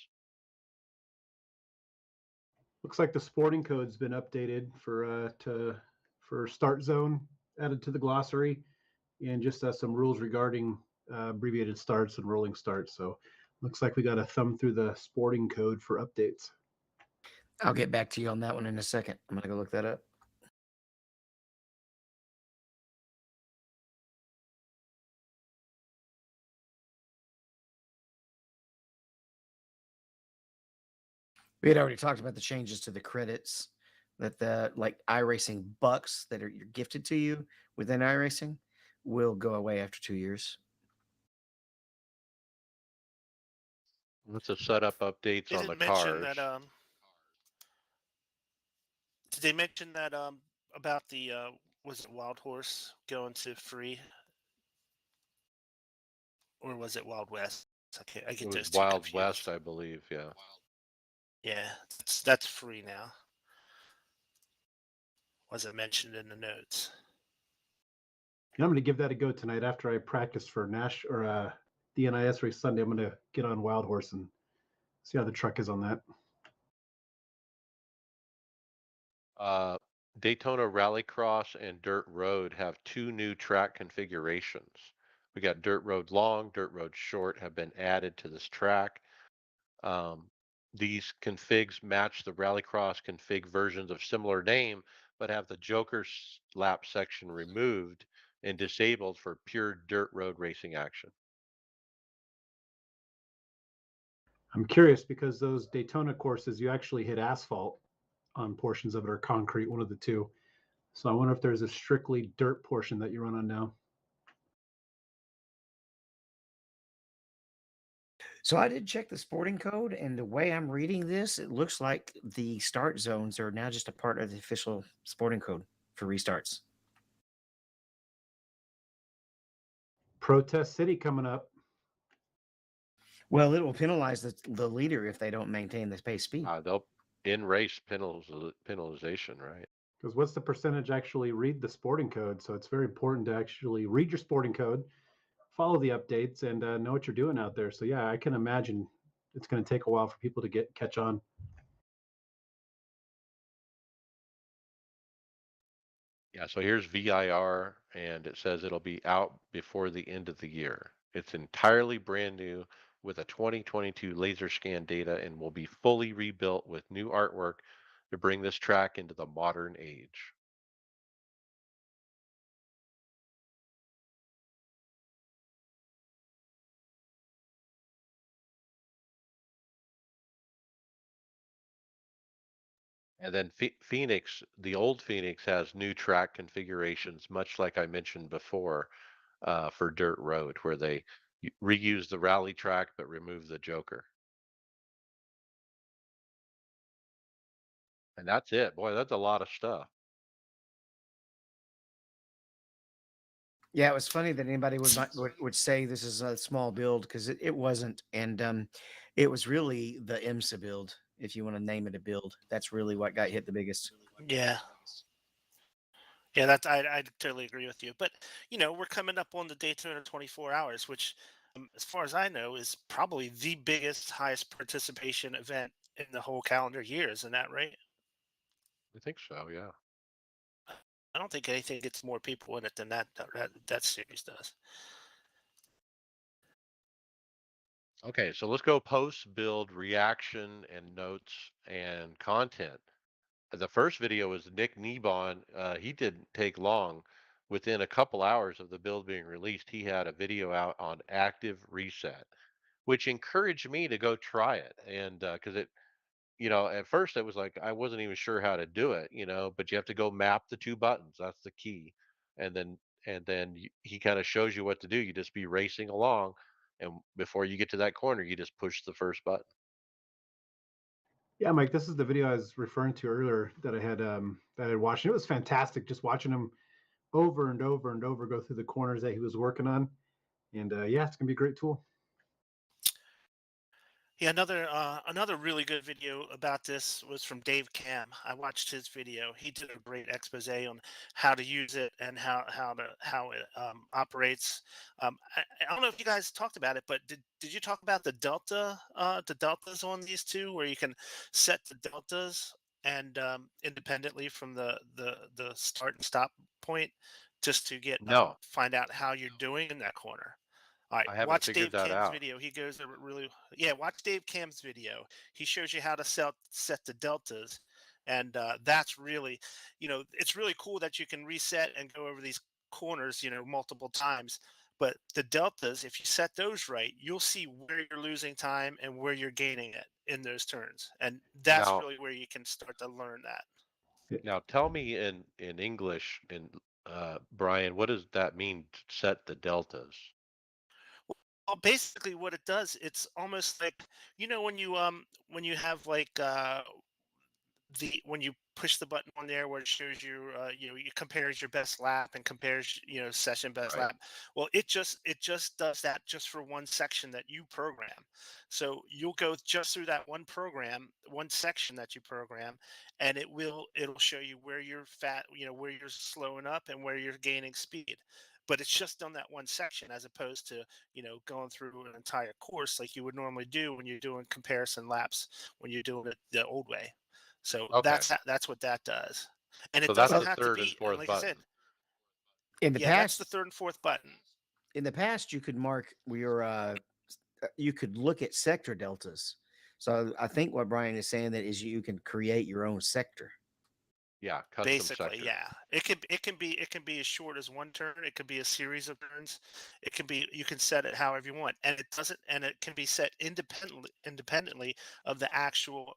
Looks like the sporting code's been updated for start zone added to the glossary, and just some rules regarding abbreviated starts and rolling starts. So looks like we got to thumb through the sporting code for updates. I'll get back to you on that one in a second. I'm going to go look that up. We had already talked about the changes to the credits that the like iRacing bucks that are gifted to you within iRacing will go away after 2 years. Let's just set up updates They on the didn't mention cars. that. Did they mention that about the was it Wild Horse going to free, or was it Wild West? I It get was those two Wild confused. West, I believe. Yeah. Yeah, that's free now. Wasn't mentioned in the notes. And I'm going to give that a go tonight after I practice for Nash or DNIS race Sunday. I'm going to get on Wild Horse and see how the truck is on that. Daytona Rallycross and Dirt Road have 2 new track configurations. We got Dirt Road Long, Dirt Road Short have been added to this track. These configs match the Rallycross config versions of similar name, but have the Joker lap section removed and disabled for pure dirt road racing action. I'm curious because those Daytona courses, you actually hit asphalt on portions of it or concrete, one of the two. So I wonder if there's a strictly dirt portion that you run on now. So I did check the sporting code, and the way I'm reading this, it looks like the start zones are now just a part of the official sporting code for restarts. Protest City coming up. Well, it will penalize the leader if they don't maintain the pace speed. They'll in race penalization, right? Because what's the percentage actually read the sporting code? So it's very important to actually read your sporting code, follow the updates, and know what you're doing out there. So yeah, I can imagine it's going to take a while for people to catch on. Yeah, so here's VIR, and it says it'll be out before the end of the year. It's entirely brand new with a 2022 laser scan data and will be fully rebuilt with new artwork to bring this track into the modern age. And then Phoenix, the old Phoenix has new track configurations, much like I mentioned before, for dirt road, where they reuse the rally track but remove the Joker. And that's it. Boy, that's a lot of stuff. Yeah, it was funny that anybody would say this is a small build because it wasn't, and it was really the IMSA build, if you want to name it a build. That's really what got hit the biggest. Yeah. Yeah, that's I totally agree with you. But we're coming up on the Daytona 24 hours, which, as far as I know, is probably the biggest, highest participation event in the whole calendar year. Isn't that right? I think so, yeah. I don't think anything gets more people in it than that series does. Okay, so let's go post build reaction and notes and content. The first video was Nick Nebon. He didn't take long. Within a couple hours of the build being released, he had a video out on active reset, which encouraged me to go try it. And because at first it was like I wasn't even sure how to do it, but you have to go map the two buttons. That's the key. And then he kind of shows you what to do. You just be racing along, and before you get to that corner, you just push the first button. Yeah, Mike, this is the video I was referring to earlier that I had watched. And it was fantastic just watching him over and over and over go through the corners that he was working on. And yeah, it's gonna be a great tool. Yeah, another really good video about this was from Dave Cam. I watched his video. He did a great expose on how to use it and how it operates. I don't know if you guys talked about it, but did you talk about the deltas on these two, where you can set the deltas and independently from the start and stop point, just to get No, find out how you're doing in that corner. All right, I haven't watch figured Dave that Cam's out. video. He goes over really, yeah. Watch Dave Cam's video. He shows you how to set the deltas, and that's really, it's really cool that you can reset and go over these corners, multiple times. But the deltas, if you set those right, you'll see where you're losing time and where you're gaining it in those turns, and that's Now, really where you can start to learn that. now tell me in English, in Brian, what does that mean? Set the deltas. Well, basically, what it does, it's almost like, when you have like the when you push the button on there where it shows you, it compares your best lap and compares, session best Right. lap. Well, it just does that just for one section that you program. So you'll go just through that one program, one section that you program, and it'll show you where you're fat, where you're slowing up and where you're gaining speed. But it's just on that one section, as opposed to, going through an entire course like you would normally do when you're doing comparison laps, when you're doing it the old way. So Okay. that's what that does. And So it that's doesn't Well, the have to third and be, fourth like I said, button. in the yeah, that's the past, third and fourth button. you could mark your you could look at sector deltas. So I think what Brian is saying that is you can create your own sector. Yeah, custom Basically, sector. yeah. It can be as short as one turn. It could be a series of turns. It can be, you can set it however you want, and it can be set independently of the actual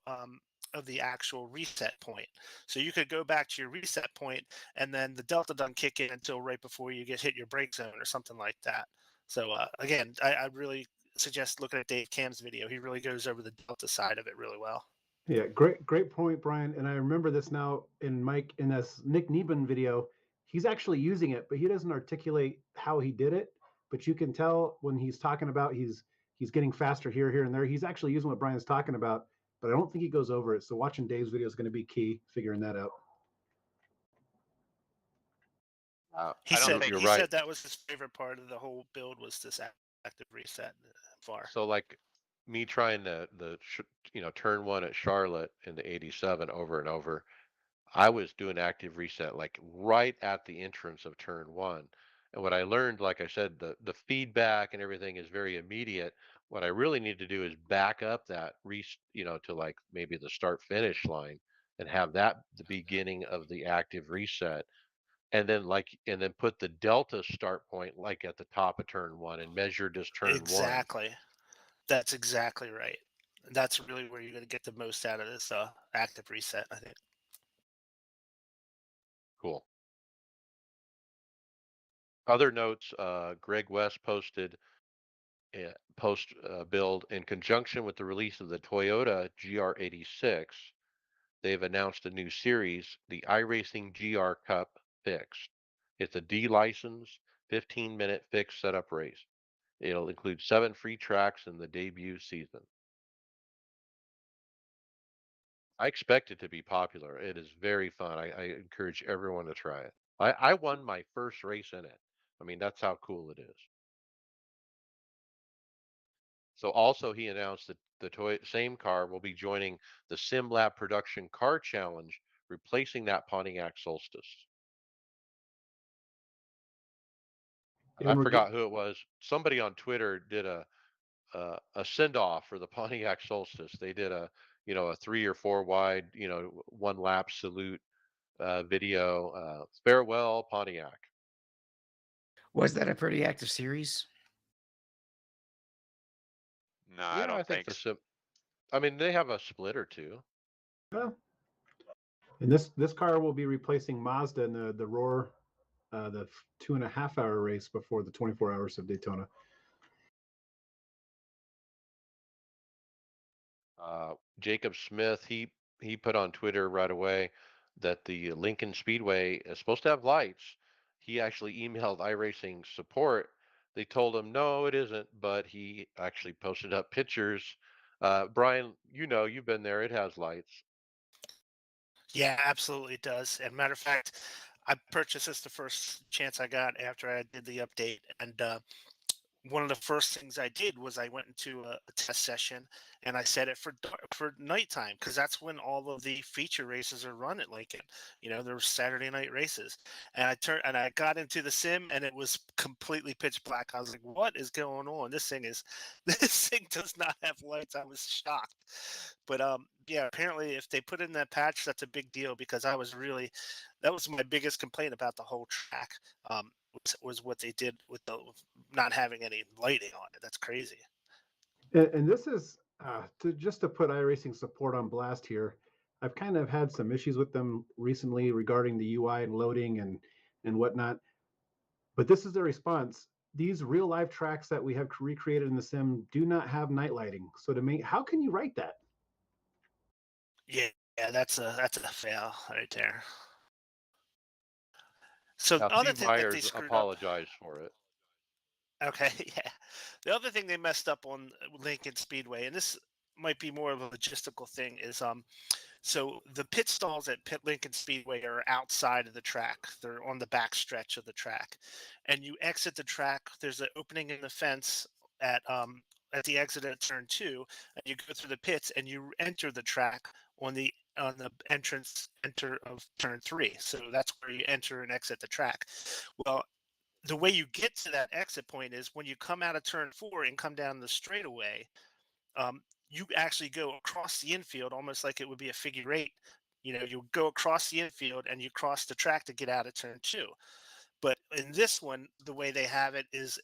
reset point. So you could go back to your reset point, and then the delta doesn't kick in until right before you get hit your brake zone or something like that. So again, I really suggest looking at Dave Cam's video. He really goes over the delta side of it really well. Yeah, great point, Brian. And I remember this now in Mike in this Nick Neben video. He's actually using it, but he doesn't articulate how he did it. But you can tell when he's talking about he's getting faster here, here, and there. He's actually using what Brian's talking about, but I don't think he goes over it. So watching Dave's video is going to be key, figuring that out. He I don't said think You're he right. said that was his favorite part of the whole build, was this active reset far. So like me trying turn one at Charlotte in the 87 over and over. I was doing active reset like right at the entrance of turn one. And what I learned, like I said, the feedback and everything is very immediate. What I really need to do is back up that to like maybe the start finish line and have that the beginning of the active reset. And then put the delta start point like at the top of turn one and measure just turn one. Exactly. That's exactly right. That's really where you're going to get the most out of this active reset, I think. Cool. Other notes, Greg West posted post build in conjunction with the release of the Toyota GR86. They've announced a new series, the iRacing GR Cup Fixed. It's a D-licensed 15-minute fixed setup race. It'll include 7 free tracks in the debut season. I expect it to be popular. It is very fun. I encourage everyone to try it. I won my first race in it. I mean, that's how cool it is. So also he announced that the same car will be joining the SimLab Production Car Challenge, replacing that Pontiac Solstice. And I And we're get, forgot who it was. Somebody on Twitter did a send off for the Pontiac Solstice. They did a 3 or 4 wide, 1 lap salute video. Farewell Pontiac. Was that a pretty active series? No, I Yeah, I don't think think the so. sim. I mean, they have a split or two. well, and this car will be replacing Mazda in the Roar, the 2.5 hour race before the 24 hours of Daytona. Jacob Smith, he put on Twitter right away that the Lincoln Speedway is supposed to have lights. He actually emailed iRacing support. They told him no, it isn't, but he actually posted up pictures. Brian, you've been there. It has lights. Yeah, absolutely it does. And matter of fact, I purchased this the first chance I got after I did the update, and one of the first things I did was I went into a test session and I set it for nighttime because that's when all of the feature races are run at Lincoln. There were Saturday night races, and I got into the sim and it was completely pitch black. I was like, "What is going on? This thing is this thing does not have lights." I was shocked, but yeah, apparently if they put in that patch, that's a big deal because that was my biggest complaint about the whole track. Was what they did with the not having any lighting on it. That's crazy. And this is to put iRacing support on blast here. I've kind of had some issues with them recently regarding the UI and loading and whatnot. But this is the response. These real life tracks that we have recreated in the sim do not have night lighting. So to me, how can you write that? Yeah, yeah, that's a fail right there. So Now, the other Steve thing that they Myers screwed up. apologized for it. Okay, yeah. The other thing they messed up on Lincoln Speedway, and this might be more of a logistical thing, is so the pit stalls at Pit Lincoln Speedway are outside of the track. They're on the back stretch of the track, and you exit the track. There's an opening in the fence at the exit at turn two, and you go through the pits and you enter the track on the enter of turn three. So that's where you enter and exit the track. Well, the way you get to that exit point is when you come out of turn four and come down the straightaway. um, you actually go across the infield almost like it would be a figure eight. You go across the infield and you cross the track to get out of turn two. But in this one, the way they have it is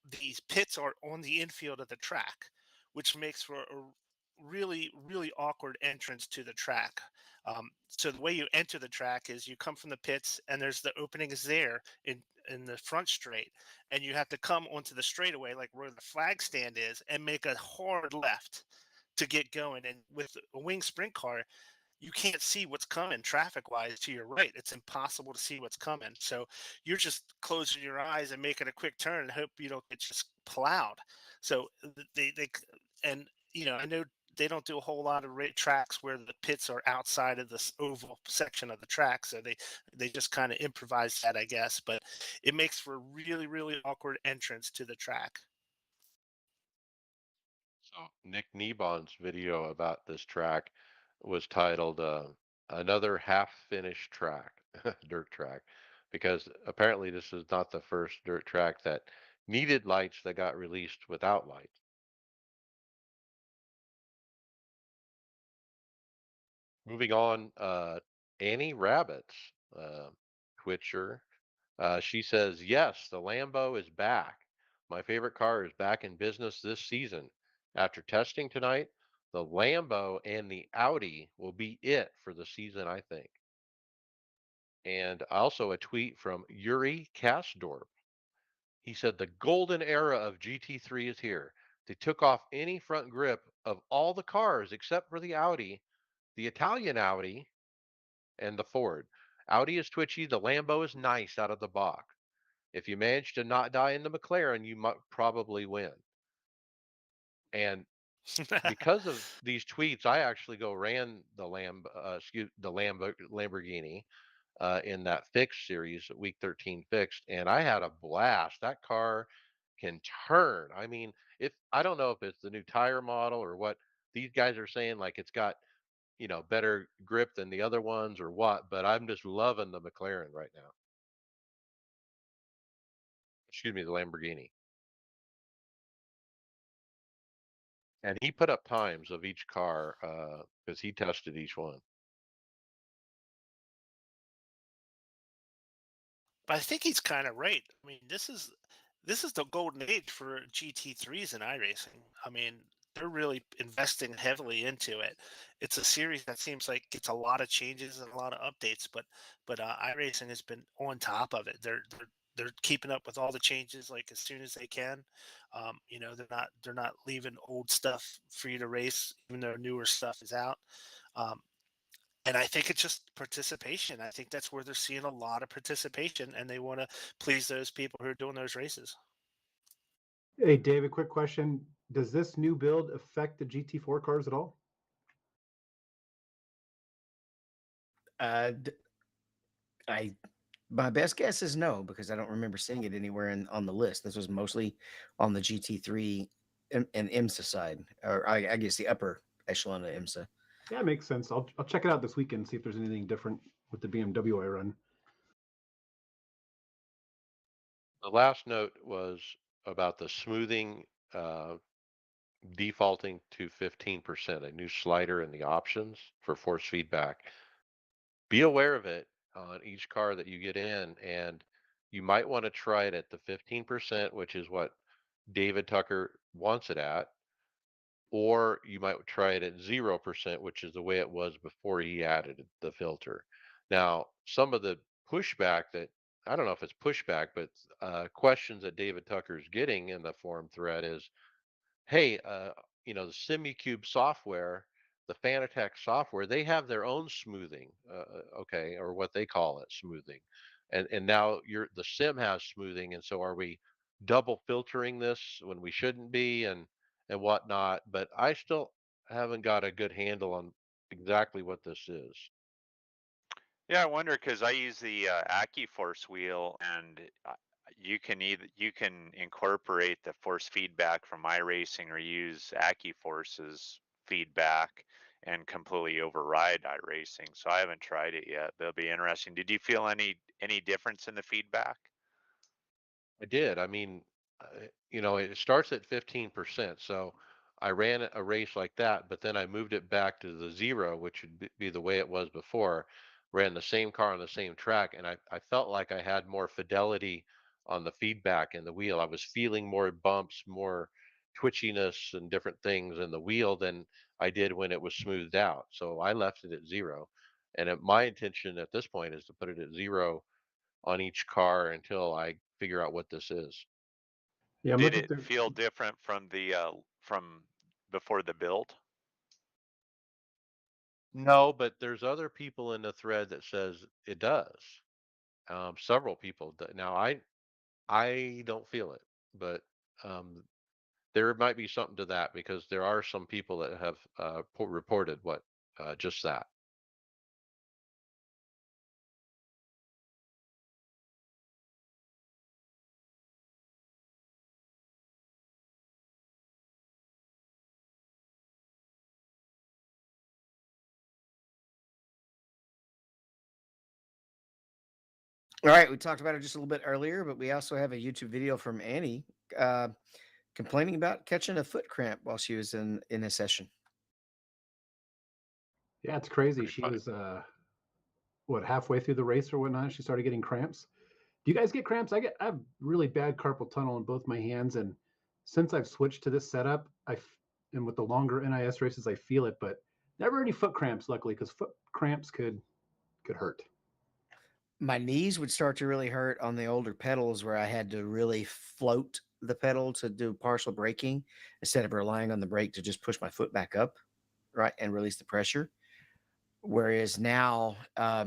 these pits are on the infield of the track, which makes for a really, really awkward entrance to the track. So the way you enter the track is you come from the pits, and there's the opening is there in the front straight, and you have to come onto the straightaway, like where the flag stand is, and make a hard left to get going. And with a wing sprint car, you can't see what's coming traffic wise to your right. It's impossible to see what's coming. So you're just closing your eyes and making a quick turn and hope you don't get just plowed. So and I know they don't do a whole lot of tracks where the pits are outside of this oval section of the track. So they just kind of improvise that, I guess. But it makes for a really, really awkward entrance to the track. So Nick Nebon's video about this track was titled another half-finished track, dirt track, because apparently this is not the first dirt track that needed lights that got released without lights. Moving on, Annie Rabbits, uh, Twitcher, she says, yes, the Lambo is back. My favorite car is back in business this season. After testing tonight, the Lambo and the Audi will be it for the season, I think. And also a tweet from Yuri Kasdorp. He said, the golden era of GT3 is here. They took off any front grip of all the cars except for the Audi, the Italian Audi, and the Ford. Audi is twitchy, the Lambo is nice out of the box. If you manage to not die in the McLaren, you might probably win. And because of these tweets, I actually ran the Lamborghini in that fixed series, week 13 fixed, and I had a blast. That car can turn. I mean, if I don't know if it's the new tire model or what these guys are saying, like it's got better grip than the other ones or what, but I'm just loving the McLaren right now. Excuse me, the Lamborghini. And he put up times of each car because he tested each one. But I think he's kind of right. I mean, this is the golden age for GT3s in iRacing. I mean, they're really investing heavily into it. It's a series that seems like it's a lot of changes and a lot of updates, but iRacing has been on top of it. They're keeping up with all the changes like as soon as they can. They're not leaving old stuff for you to race, even though newer stuff is out. Um, and I think it's just participation. I think that's where they're seeing a lot of participation, and they want to please those people who are doing those races. Hey, David, quick question. Does this new build affect the GT4 cars at all? Uh, I My best guess is no, because I don't remember seeing it anywhere on the list. This was mostly on the GT3 and IMSA side, or I guess the upper echelon of IMSA. Yeah, makes sense. I'll check it out this weekend, see if there's anything different with the BMW I run. The last note was about the smoothing defaulting to 15%, a new slider in the options for force feedback. Be aware of it on each car that you get in, and you might want to try it at the 15%, which is what David Tucker wants it at, or you might try it at 0%, which is the way it was before he added the filter. Now, some of the pushback that I don't know if it's pushback, but questions that David Tucker is getting in the forum thread is, hey, the SimiCube software, the Fanatec software, they have their own smoothing, okay, or what they call it, smoothing, and now the sim has smoothing, and so are we double filtering this when we shouldn't be, and whatnot? But I still haven't got a good handle on exactly what this is. Yeah, I wonder because I use the AccuForce wheel, and you can incorporate the force feedback from iRacing or use AccuForce's feedback and completely override iRacing. So I haven't tried it yet. That'll be interesting. Did you feel any difference in the feedback? I did. I mean, it starts at 15%. So I ran a race like that, but then I moved it back to the 0, which would be the way it was before. Ran the same car on the same track, and I felt like I had more fidelity on the feedback in the wheel. I was feeling more bumps, more twitchiness, and different things in the wheel than I did when it was smoothed out. So I left it at 0. And my intention at this point is to put it at 0 on each car until I figure out what this is. Yeah, I'm Did looking it through. feel different from before the build? No, but there's other people in the thread that says it does. Several people. Now I don't feel it, but um, there might be something to that because there are some people that have reported what just that. All right, we talked about it just a little bit earlier, but we also have a YouTube video from Annie uh, complaining about catching a foot cramp while she was in a session. Yeah, it's crazy. Pretty She funny. was what, halfway through the race or whatnot. She started getting cramps. Do you guys get cramps? I have really bad carpal tunnel in both my hands, and since I've switched to this setup, and with the longer NIS races, I feel it, but never any foot cramps, luckily, because foot cramps could hurt. My knees would start to really hurt on the older pedals where I had to really float the pedal to do partial braking instead of relying on the brake to just push my foot back up, right, and release the pressure. Whereas now, I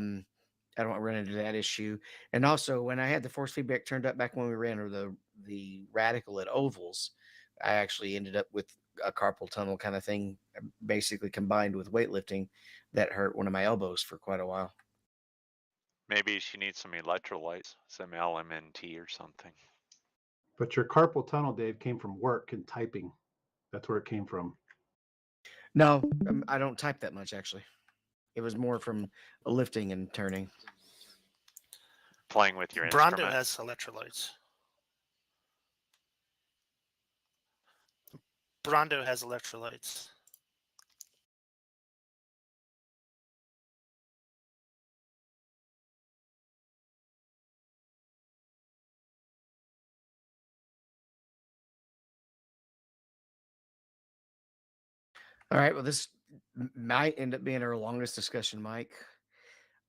don't run into that issue. And also, when I had the force feedback turned up back when we ran or the radical at ovals, I actually ended up with a carpal tunnel kind of thing, basically combined with weightlifting, that hurt one of my elbows for quite a while. Maybe she needs some electrolytes, some LMNT or something. But your carpal tunnel, Dave, came from work and typing. That's where it came from. No, I don't type that much actually. It was more from lifting and turning. Playing with your Brando instrument. has electrolytes. Brando has electrolytes. All right. Well, this might end up being our longest discussion, Mike.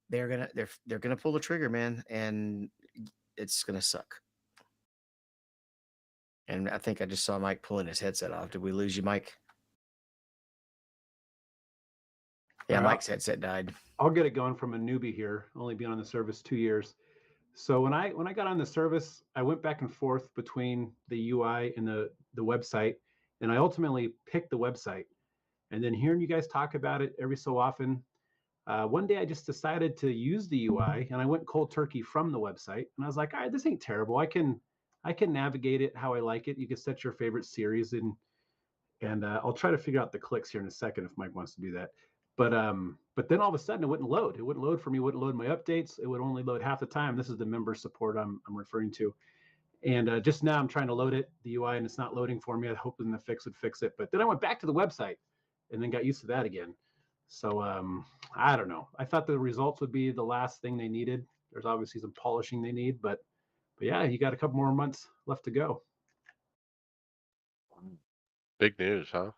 They're gonna pull the trigger, man, and it's gonna suck. And I think I just saw Mike pulling his headset off. Did we lose you, Mike? Yeah, All right, Mike's headset died. I'll get it going from a newbie here, only being on the service 2 years. So when I got on the service, I went back and forth between the UI and the website, and I ultimately picked the website. And then hearing you guys talk about it every so often, one day I just decided to use the UI, and I went cold turkey from the website. And I was like, all right, this ain't terrible. I can navigate it how I like it. You can set your favorite series, and I'll try to figure out the clicks here in a second if Mike wants to do that. But then all of a sudden it wouldn't load. It wouldn't load for me. It wouldn't load my updates. It would only load half the time. This is the member support I'm referring to. And just now I'm trying to load it, the UI, and it's not loading for me. I'm hoping the fix would fix it. But then I went back to the website and then got used to that again. So I don't know. I thought the results would be the last thing they needed. There's obviously some polishing they need, but yeah, you got a couple more months left to go. Big news, huh?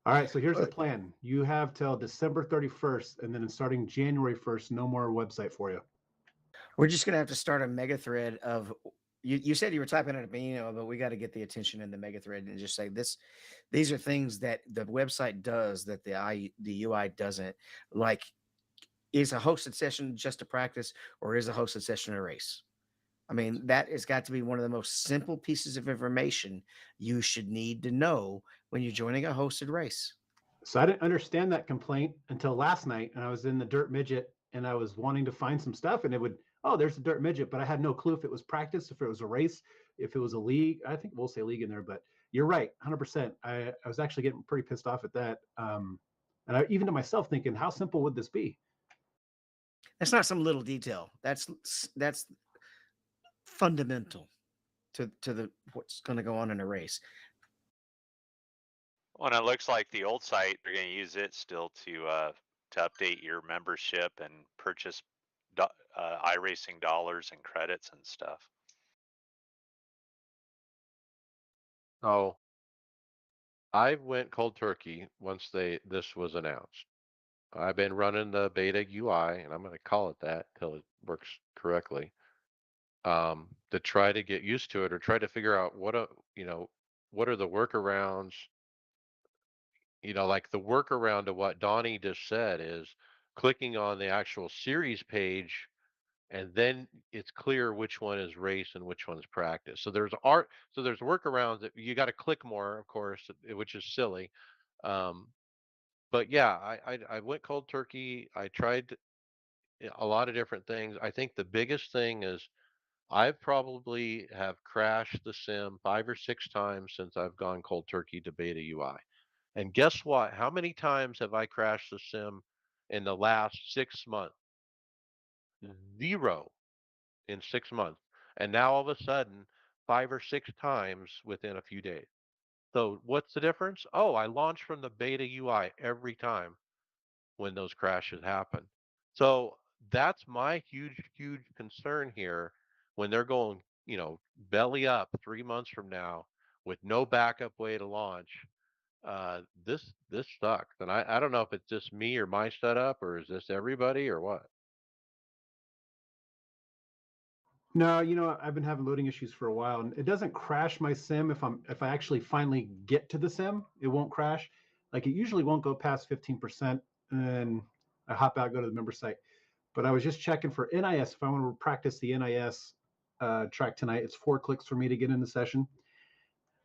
All right, so here's the plan. You have till December 31st, and then starting January 1st, no more website for you. We're just gonna have to start a mega thread of you said you were typing it at me, but we got to get the attention in the mega thread and just say these are things that the website does that the UI doesn't. Like, is a hosted session just a practice or is a hosted session a race? I mean, that has got to be one of the most simple pieces of information you should need to know when you're joining a hosted race. So I didn't understand that complaint until last night, and I was in the dirt midget, and I was wanting to find some stuff, and it would, oh, there's the dirt midget, but I had no clue if it was practice, if it was a race, if it was a league. I think we'll say league in there, but you're right, 100%. I was actually getting pretty pissed off at that, and even to myself thinking, how simple would this be? That's not some little detail. That's fundamental to the what's going to go on in a race. Well, and it looks like the old site, they're going to use it still to update your membership and purchase iRacing dollars and credits and stuff. Oh, I went cold turkey once this was announced. I've been running the beta UI, and I'm going to call it that till it works correctly. To try to get used to it or try to figure out what are the workarounds. Like the workaround to what Donnie just said is clicking on the actual series page, and then it's clear which one is race and which one's practice. So there's workarounds that you got to click more, of course, which is silly. Um, but yeah, I went cold turkey. I tried a lot of different things. I think the biggest thing is I've probably have crashed the sim 5 or 6 times since I've gone cold turkey to beta UI. And guess what? How many times have I crashed the sim in the last 6 months? Zero. in 6 months. And now all of a sudden, 5 or 6 times within a few days. So what's the difference? Oh, I launch from the beta UI every time when those crashes happen. So that's my huge, huge concern here when they're going, belly up 3 months from now with no backup way to launch. This sucks, and I don't know if it's just me or my setup, or is this everybody or what? No, I've been having loading issues for a while, and it doesn't crash my sim if I actually finally get to the sim. It won't crash. Like it usually won't go past 15%, and then I hop out, go to the member site. But I was just checking for NIS. If I want to practice the NIS track tonight, it's 4 clicks for me to get in the session.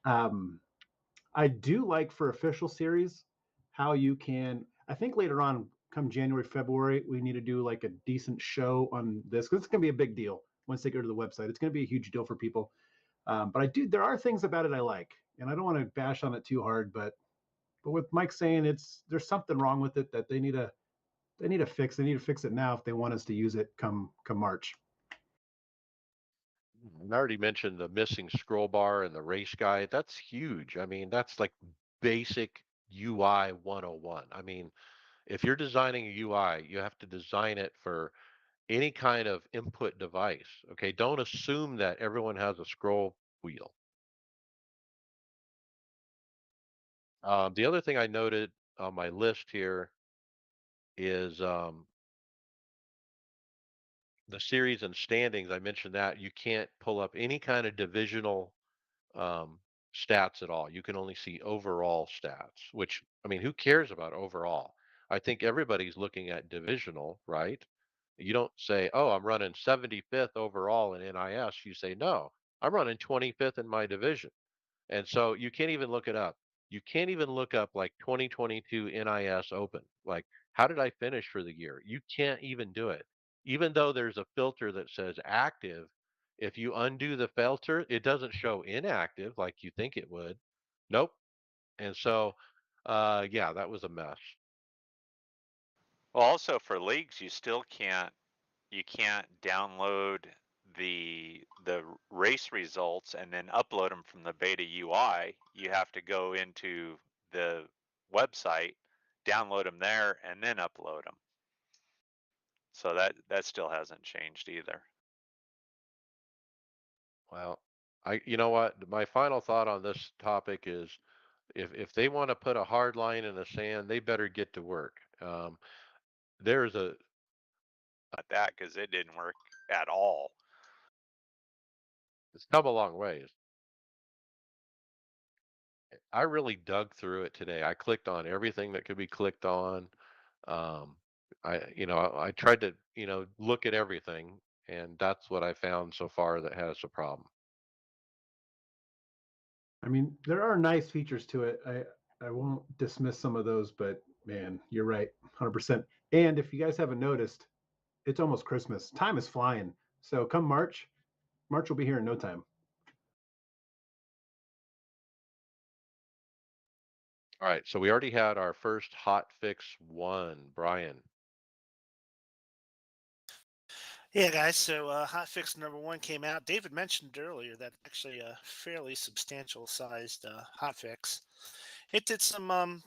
Um, I do like for official series how you can. I think later on, come January, February, we need to do like a decent show on this because it's going to be a big deal once they go to the website. It's going to be a huge deal for people. But I do. There are things about it I like, and I don't want to bash on it too hard. But with Mike saying there's something wrong with it that they need to fix. They need to fix it now if they want us to use it come March. I already mentioned the missing scroll bar and the race guide. That's huge. I mean, that's like basic UI 101. I mean, if you're designing a UI, you have to design it for any kind of input device. Okay, don't assume that everyone has a scroll wheel. The other thing I noted on my list here is the series and standings. I mentioned that you can't pull up any kind of divisional um, stats at all. You can only see overall stats, which, I mean, who cares about overall? I think everybody's looking at divisional, right? You don't say, oh, I'm running 75th overall in NIS. You say, no, I'm running 25th in my division. And so you can't even look it up. You can't even look up like 2022 NIS Open. Like, how did I finish for the year? You can't even do it. Even though there's a filter that says active, if you undo the filter, it doesn't show inactive like you think it would. Nope. And so, yeah, that was a mess. Well, also for leagues, you can't download the race results and then upload them from the beta UI. You have to go into the website, download them there, and then upload them. So that still hasn't changed either. Well, you know what? My final thought on this topic is if they want to put a hard line in the sand, they better get to work. There's a At that, because it didn't work at all. It's come a long ways. I really dug through it today. I clicked on everything that could be clicked on. Um, I tried to, look at everything, and that's what I found so far that has a problem. I mean, there are nice features to it. I won't dismiss some of those, but man, you're right, 100%. And if you guys haven't noticed, it's almost Christmas. Time is flying. So come March, March will be here in no time. All right, so we already had our first hot fix one, Brian. Yeah, guys. So hot fix number one came out. David mentioned earlier that actually a fairly substantial sized hot fix. It did some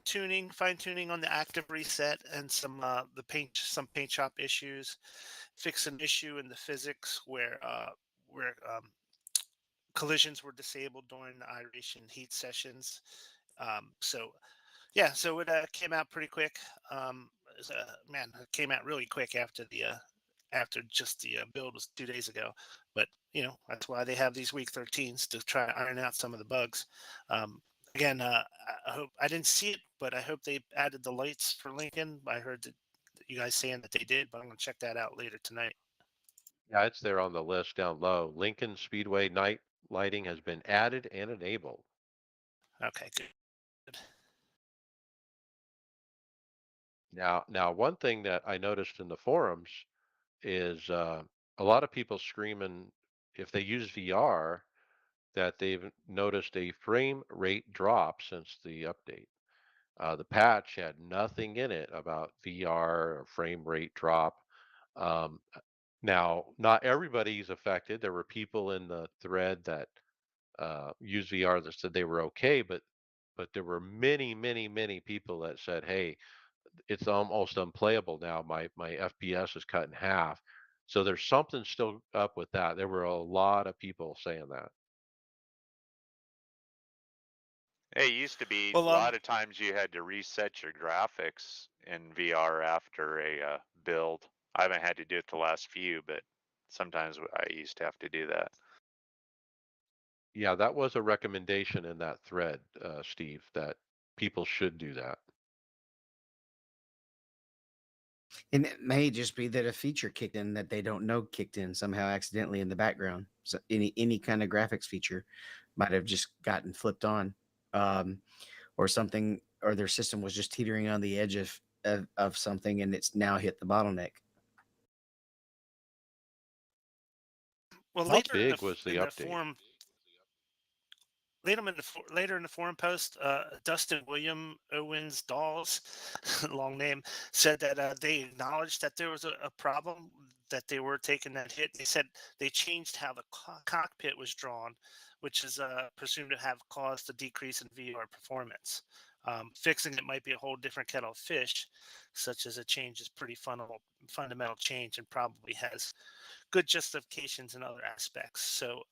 tuning, fine tuning on the active reset and some paint shop issues. Fix an issue in the physics where collisions were disabled during the iRacing heat sessions. So yeah, so it came out pretty quick. Man, it came out really quick after just the build was 2 days ago. But that's why they have these week 13s to try to iron out some of the bugs. Um, Again, I hope I didn't see it, but I hope they added the lights for Lincoln. I heard that you guys saying that they did, but I'm gonna check that out later tonight. Yeah, it's there on the list down low. Lincoln Speedway night lighting has been added and enabled. Okay, good. Now, one thing that I noticed in the forums is a lot of people screaming if they use VR that they've noticed a frame rate drop since the update. The patch had nothing in it about VR or frame rate drop. Um, Now, not everybody's affected. There were people in the thread that use VR that said they were okay, but there were many, many, many people that said, "Hey, it's almost unplayable now. My FPS is cut in half." So there's something still up with that. There were a lot of people saying that. Hey, it used to be Well, a lot of times you had to reset your graphics in VR after a build. I haven't had to do it the last few, but sometimes I used to have to do that. Yeah, that was a recommendation in that thread, Steve, that people should do that. And it may just be that a feature kicked in that they don't know kicked in somehow accidentally in the background. So any kind of graphics feature might have just gotten flipped on, um, or something, or their system was just teetering on the edge of something, and it's now hit the bottleneck. well, How big was the in the update? forum later in the forum post, Dustin William Owens Dawes, long name, said that they acknowledged that there was a problem, that they were taking that hit. They said they changed how the cockpit was drawn, which is presumed to have caused a decrease in VR performance. Fixing it might be a whole different kettle of fish, such as a change is pretty fundamental change, and probably has good justifications in other aspects. So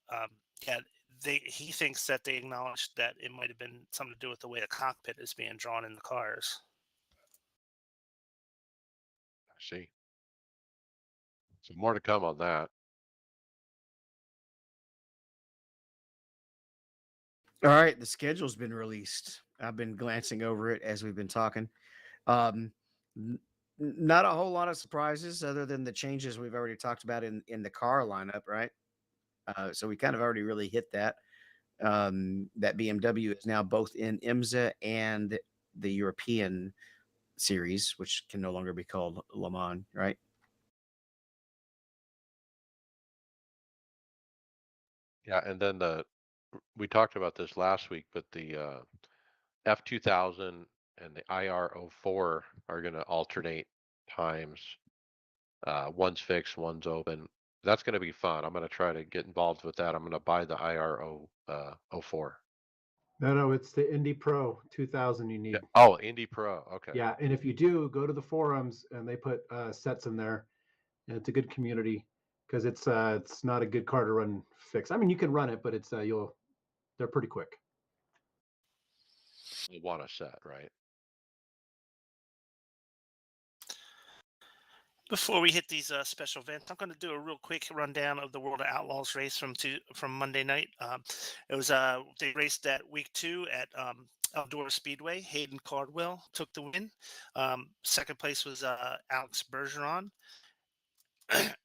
yeah, he thinks that they acknowledged that it might have been something to do with the way the cockpit is being drawn in the cars. I see. So more to come on that. All right, the schedule's been released. I've been glancing over it as we've been talking. Um, not a whole lot of surprises other than the changes we've already talked about in the car lineup, right? So we kind of already really hit that. That BMW is now both in IMSA and the European series, which can no longer be called Le Mans, right? Yeah, and then we talked about this last week, but the F2000 and the IR04 are going to alternate times. One's fixed, one's open. That's going to be fun. I'm going to try to get involved with that. I'm going to buy the IR04. No, it's the Indy Pro 2000 you Yeah. need. Oh, Indy Pro. Okay. Yeah, and if you do, go to the forums and they put sets in there, and it's a good community because it's not a good car to run fix. I mean, you can run it, but it's they're pretty quick. You want a set, right? Before we hit these special events, I'm going to do a real quick rundown of the World of Outlaws race from Monday night. It was they raced that week 2 at Eldora Speedway. Hayden Cardwell took the win. Second place was Alex Bergeron,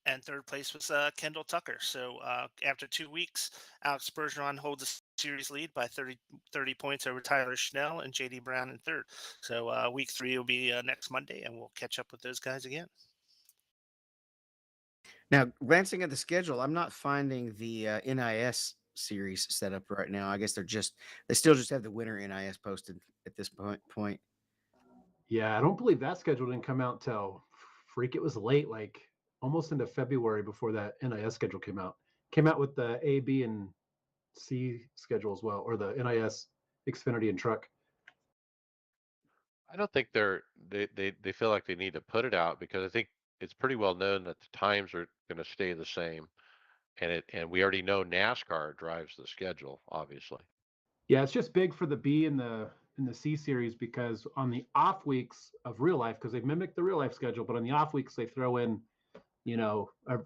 and third place was Kendall Tucker. So after 2 weeks, Alex Bergeron holds the series lead by 30 points over Tyler Schnell and JD Brown in third. So week 3 will be next Monday, and we'll catch up with those guys again. Now, glancing at the schedule, I'm not finding the NIS series set up right now. I guess they still just have the winter NIS posted at this point. Yeah, I don't believe that schedule didn't come out till freak. It was late, like almost into February before that NIS schedule came out. Came out with the A, B, and C schedule as well, or the NIS Xfinity and Truck. I don't think they feel like they need to put it out because I think it's pretty well known that the times are going to stay the same, and we already know NASCAR drives the schedule, obviously. Yeah, it's just big for the B and the C series because on the off weeks of real life, because they've mimicked the real life schedule, but on the off weeks they throw in,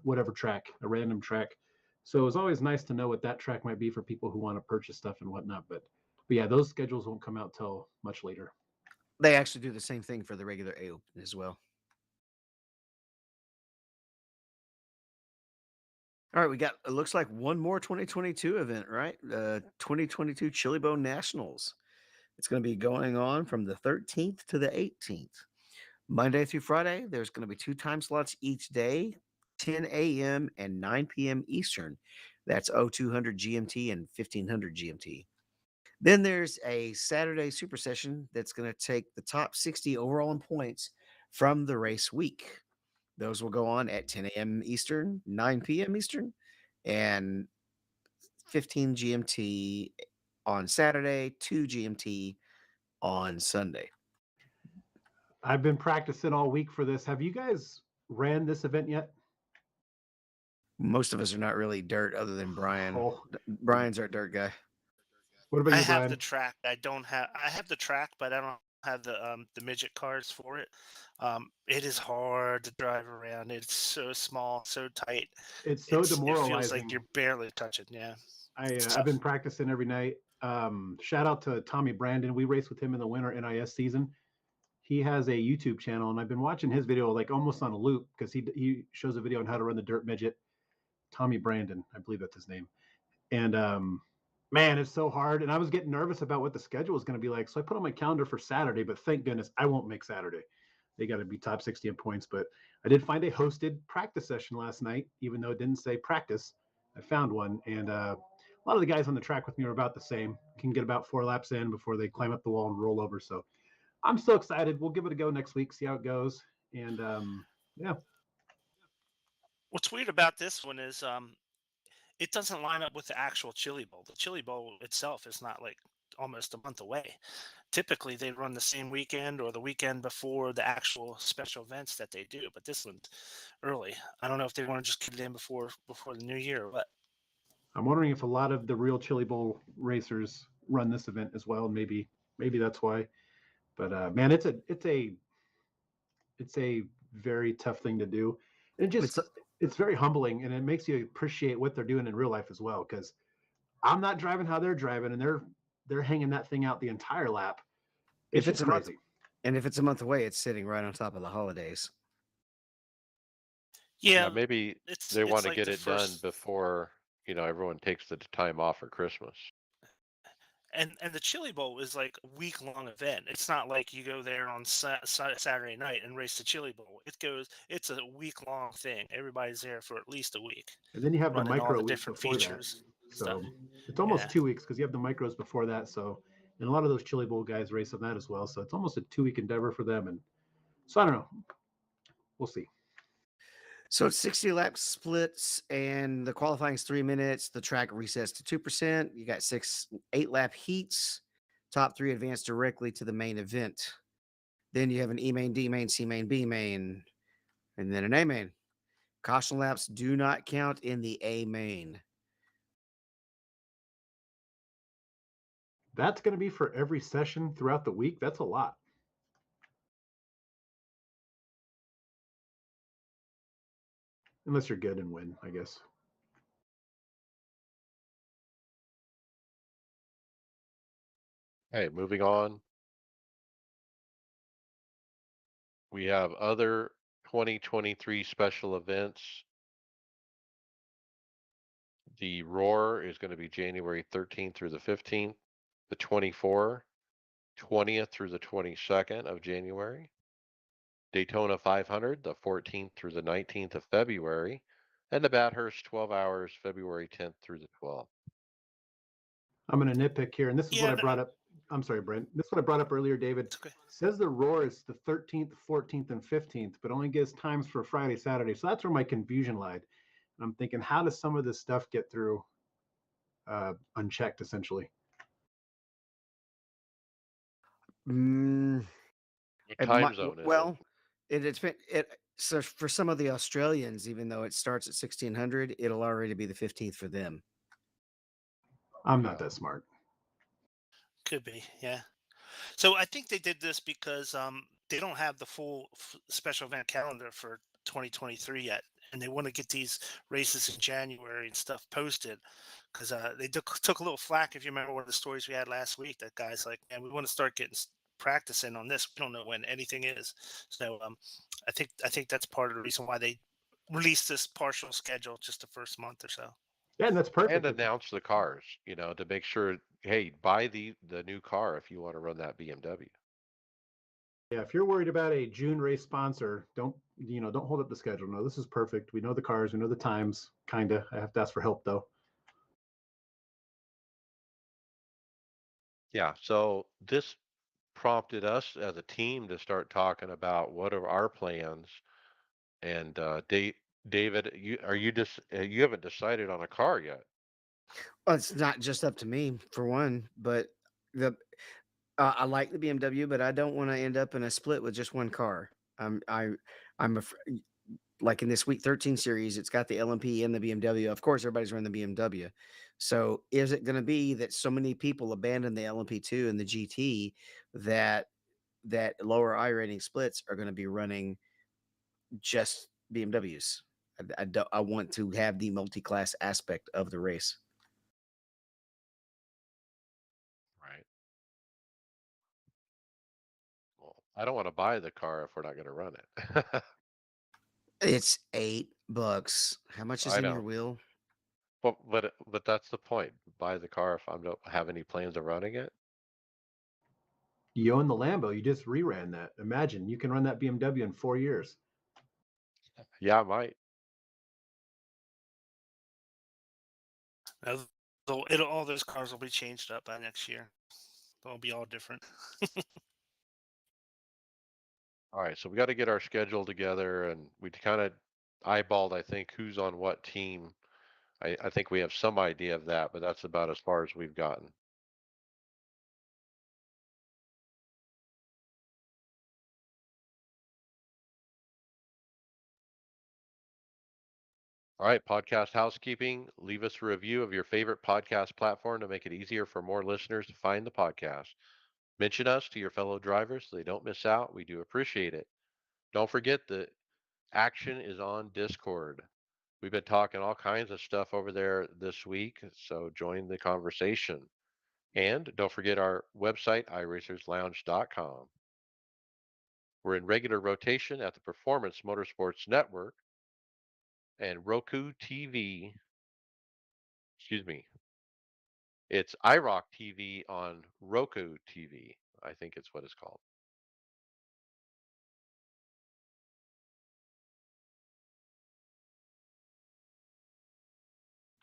whatever track, a random track. So it was always nice to know what that track might be for people who want to purchase stuff and whatnot. But yeah, those schedules won't come out till much later. They actually do the same thing for the regular A Open as well. All right, we got it looks like one more 2022 event, right? 2022 Chili Bone Nationals. It's going to be going on from the 13th to the 18th. Monday through Friday, there's going to be 2 time slots each day, 10 a.m. and 9 p.m. Eastern. That's 0200 GMT and 1500 GMT. Then there's a Saturday super session that's going to take the top 60 overall in points from the race week. Those will go on at 10 a.m. Eastern, 9 p.m. Eastern, and 15 GMT on Saturday, 2 GMT on Sunday. I've been practicing all week for this. Have you guys ran this event yet? Most of us are not really dirt other than Brian. Oh, Brian's our dirt guy. what about I you, have Brian? the track. I have the track, but I don't have the midget cars for it. It is hard to drive around. It's so small, so tight. It's so It feels like demoralizing. you're barely touching. Yeah, it's I've been tough. practicing every night. Shout out to Tommy Brandon. We raced with him in the winter NIS season. He has a YouTube channel, and I've been watching his video like almost on a loop because he shows a video on how to run the dirt midget. Tommy Brandon, I believe that's his name. And man, it's so hard. And I was getting nervous about what the schedule was going to be like, so I put on my calendar for Saturday. But thank goodness I won't make Saturday. They got to be top 60 in points. But I did find a hosted practice session last night, even though it didn't say practice. I found one, and a lot of the guys on the track with me are about the same. Can get about 4 laps in before they climb up the wall and roll over. So I'm so excited. We'll give it a go next week, see how it goes. And yeah, What's weird about this one is it doesn't line up with the actual Chili Bowl. The Chili Bowl itself is not like almost a month away. Typically, they run the same weekend or the weekend before the actual special events that they do, but this one's early. I don't know if they want to just get it in before the new year or what. I'm wondering if a lot of the real Chili Bowl racers run this event as well. And maybe that's why. But man, it's a very tough thing to do. And It's it's very humbling, and it makes you appreciate what they're doing in real life as well. Because I'm not driving how they're driving, and they're hanging that thing out the entire lap. It's if just it's a month, crazy. and if it's a month away, it's sitting right on top of the holidays. Yeah, Yeah, maybe they it's want to like get the it done first before, everyone takes the time off for Christmas. and the Chili Bowl is like a week long event. It's not like you go there on Saturday night and race the Chili Bowl. It's a week long thing. Everybody's there for at least a week, And then you have the running all micro the week different before that. features stuff. So it's almost Yeah. 2 weeks because you have the micros before that. So, and a lot of those Chili Bowl guys race on that as well. So it's almost a 2 week endeavor for them. And so I don't know. We'll see. So it's 60 lap splits, and the qualifying is 3 minutes. The track resets to 2%. You got 8 lap heats. Top three advance directly to the main event. Then you have an E main, D main, C main, B main, and then an A main. Caution laps do not count in the A main. That's going to be for every session throughout the week. That's a lot. Unless you're good and win, I guess. Hey, moving on. We have other 2023 special events. The Roar is going to be January 13th through the 15th. The 24, 20th through the 22nd of January. Daytona 500, the 14th through the 19th of February. And the Bathurst 12 hours, February 10th through the 12th. I'm going to nitpick here. And this is what Yeah, I brought up. I'm sorry, Brent. This is what I brought up earlier, David. it's okay. Says the Roar is the 13th, 14th, and 15th, but only gives times for Friday, Saturday. So that's where my confusion lied. And I'm thinking, how does some of this stuff get through unchecked, essentially? Mm, What it time might, zone is it? well, it so for some of the Australians, even though it starts at 1600, it'll already be the 15th for them. I'm not that smart. Could be. Yeah. So I think they did this because they don't have the full special event calendar for 2023 yet, and they want to get these races in January and stuff posted because they took a little flack. If you remember one of the stories we had last week, that guy's like, "Man, we want to start getting practicing on this. We don't know when anything is." So I think that's part of the reason why they released this partial schedule just the first month or so. Yeah, and that's And perfect. announce the cars, to make sure, hey, buy the new car if you want to run that BMW. Yeah, if you're worried about a June race sponsor, don't hold up the schedule. No, this is perfect. We know the cars, we know the times, kinda. I have to ask for help though. Yeah, so this prompted us as a team to start talking about what are our plans And David, you just you haven't decided on a car yet. Well, it's not just up to me for one, but the I like the BMW, but I don't want to end up in a split with just one car. I'm I I'm like in this week 13 series, it's got the LMP and the BMW. Of course, everybody's running the BMW. So is it going to be that so many people abandon the LMP2 and the GT that lower I rating splits are going to be running just BMWs? I want to have the multi-class aspect of the race. Right. Well, I don't want to buy the car if we're not going to run it. It's $8. How much is I in your know. wheel? But that's the point. Buy the car if I don't have any plans of running it. You own the Lambo. You just reran that. Imagine you can run that BMW in 4 years. Yeah, I might. Now, all those cars will be changed up by next year. They'll be all different. All right, so we got to get our schedule together, and we kind of eyeballed, I think, who's on what team. I think we have some idea of that, but that's about as far as we've gotten. All right, podcast housekeeping. Leave us a review of your favorite podcast platform to make it easier for more listeners to find the podcast. Mention us to your fellow drivers so they don't miss out. We do appreciate it. Don't forget that action is on Discord. We've been talking all kinds of stuff over there this week, so join the conversation. And don't forget our website, iRacersLounge.com. We're in regular rotation at the Performance Motorsports Network and Roku TV. Excuse me. It's iRock TV on Roku TV. I think it's what it's called.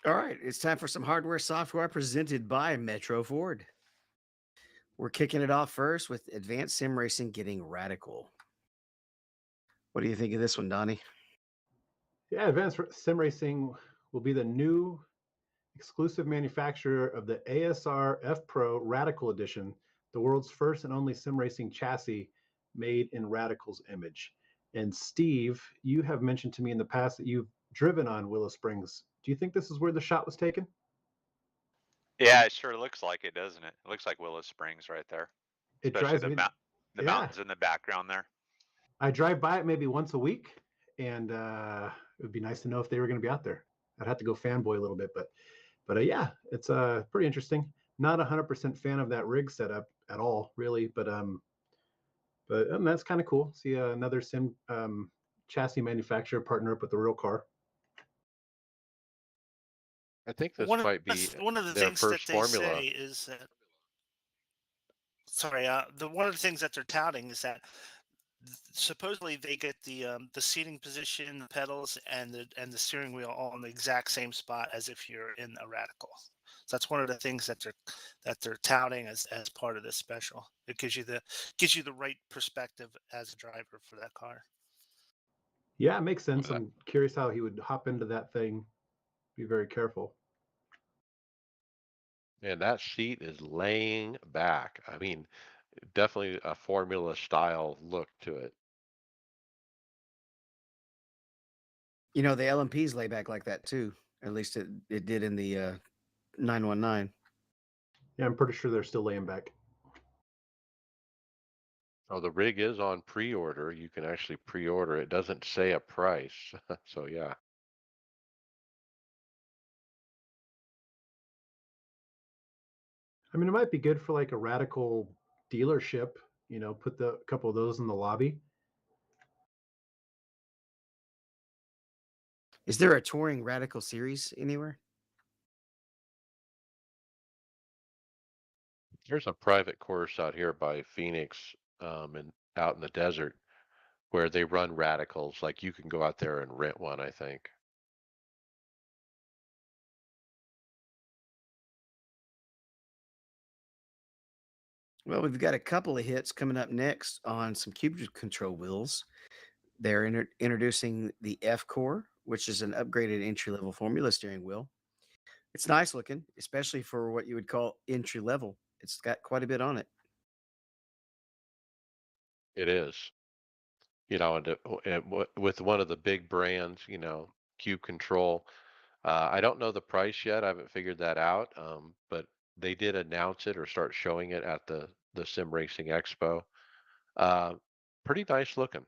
All right, it's time for some hardware software presented by Metro Ford. We're kicking it off first with Advanced Sim Racing getting radical. What do you think of this one, Donnie? Yeah, Advanced Sim Racing will be the new exclusive manufacturer of the ASR F Pro Radical Edition, the world's first and only sim racing chassis made in Radical's image. And Steve, you have mentioned to me in the past that you've driven on Willow Springs. Do you think this is where the shot was taken? Yeah, it sure looks like it, doesn't it? It looks like Willow Springs right there, It especially drives me. the Yeah, mountains in the background there. I drive by it maybe once a week, and it would be nice to know if they were going to be out there. I'd have to go fanboy a little bit, but yeah, it's pretty interesting. Not 100% fan of that rig setup at all, really, but that's kind of cool. See another sim chassis manufacturer partner up with the real car. I think this One of might be one of the their things that first they formula. say is that sorry, one of the things that they're touting is that supposedly they get the seating position, the pedals, and the steering wheel all in the exact same spot as if you're in a radical. So that's one of the things that they're touting as part of this special. It gives you the right perspective as a driver for that car. Yeah, it makes sense. That- I'm curious how he would hop into that thing. Be very careful. And that seat is laying back. I mean, definitely a formula style look to it. You know, the LMPs lay back like that too. At least it did in the 919. Yeah, I'm pretty sure they're still laying back. Oh, the rig is on pre-order. You can actually pre-order. It doesn't say a price. So yeah. I mean, it might be good for like a radical dealership. Put a couple of those in the lobby. Is there a touring radical series anywhere? There's a private course out here by Phoenix, and out in the desert where they run radicals. Like you can go out there and rent one, I think. Well, we've got a couple of hits coming up next on some cube control wheels. They're introducing the F Core, which is an upgraded entry level formula steering wheel. It's nice looking, especially for what you would call entry level. It's got quite a bit on it. It is. With one of the big brands, Cube Control. I don't know the price yet. I haven't figured that out. But they did announce it or start showing it at the Sim Racing Expo. Uh, Pretty nice looking.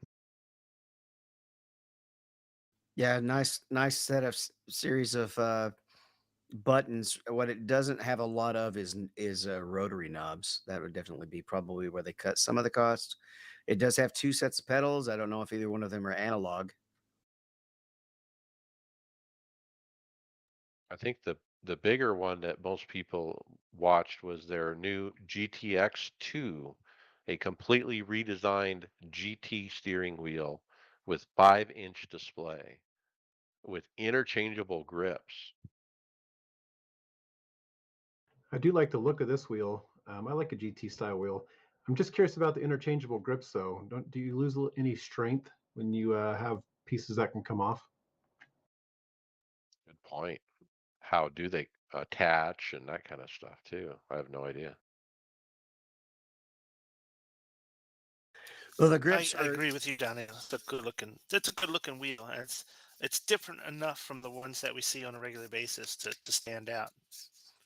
Yeah, nice set of series of buttons. What it doesn't have a lot of is rotary knobs. That would definitely be probably where they cut some of the costs. It does have two sets of pedals. I don't know if either one of them are analog. I think the bigger one that most people watched was their new GTX2, a completely redesigned GT steering wheel with 5-inch display with interchangeable grips. I do like the look of this wheel. I like a GT style wheel. I'm just curious about the interchangeable grips, though. Do you lose any strength when you have pieces that can come off? Good point. How do they attach and that kind of stuff too? I have no idea. Well, the I, grips I are agree with you, Donnie. It's a good looking wheel. And it's different enough from the ones that we see on a regular basis to stand out.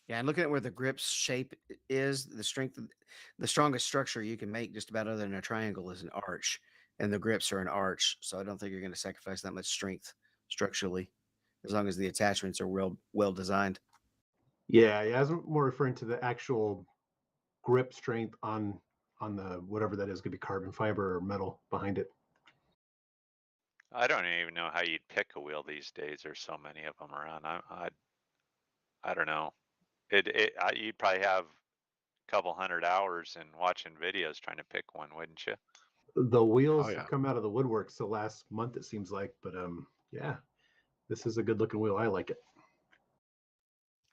yeah, and looking at where the grips shape is, the strongest structure you can make just about other than a triangle is an arch, and the grips are an arch. So I don't think you're going to sacrifice that much strength structurally, as long as the attachments are well designed. Yeah. I was more referring to the actual grip strength on the whatever that is, could be carbon fiber or metal behind it. I don't even know how you'd pick a wheel these days. There's so many of them around. I don't know. You'd probably have a couple hundred hours in watching videos trying to pick one, wouldn't you? The Oh wheels have yeah. come out of the woodworks the last month, it seems like, but yeah, this is a good looking wheel. I like it.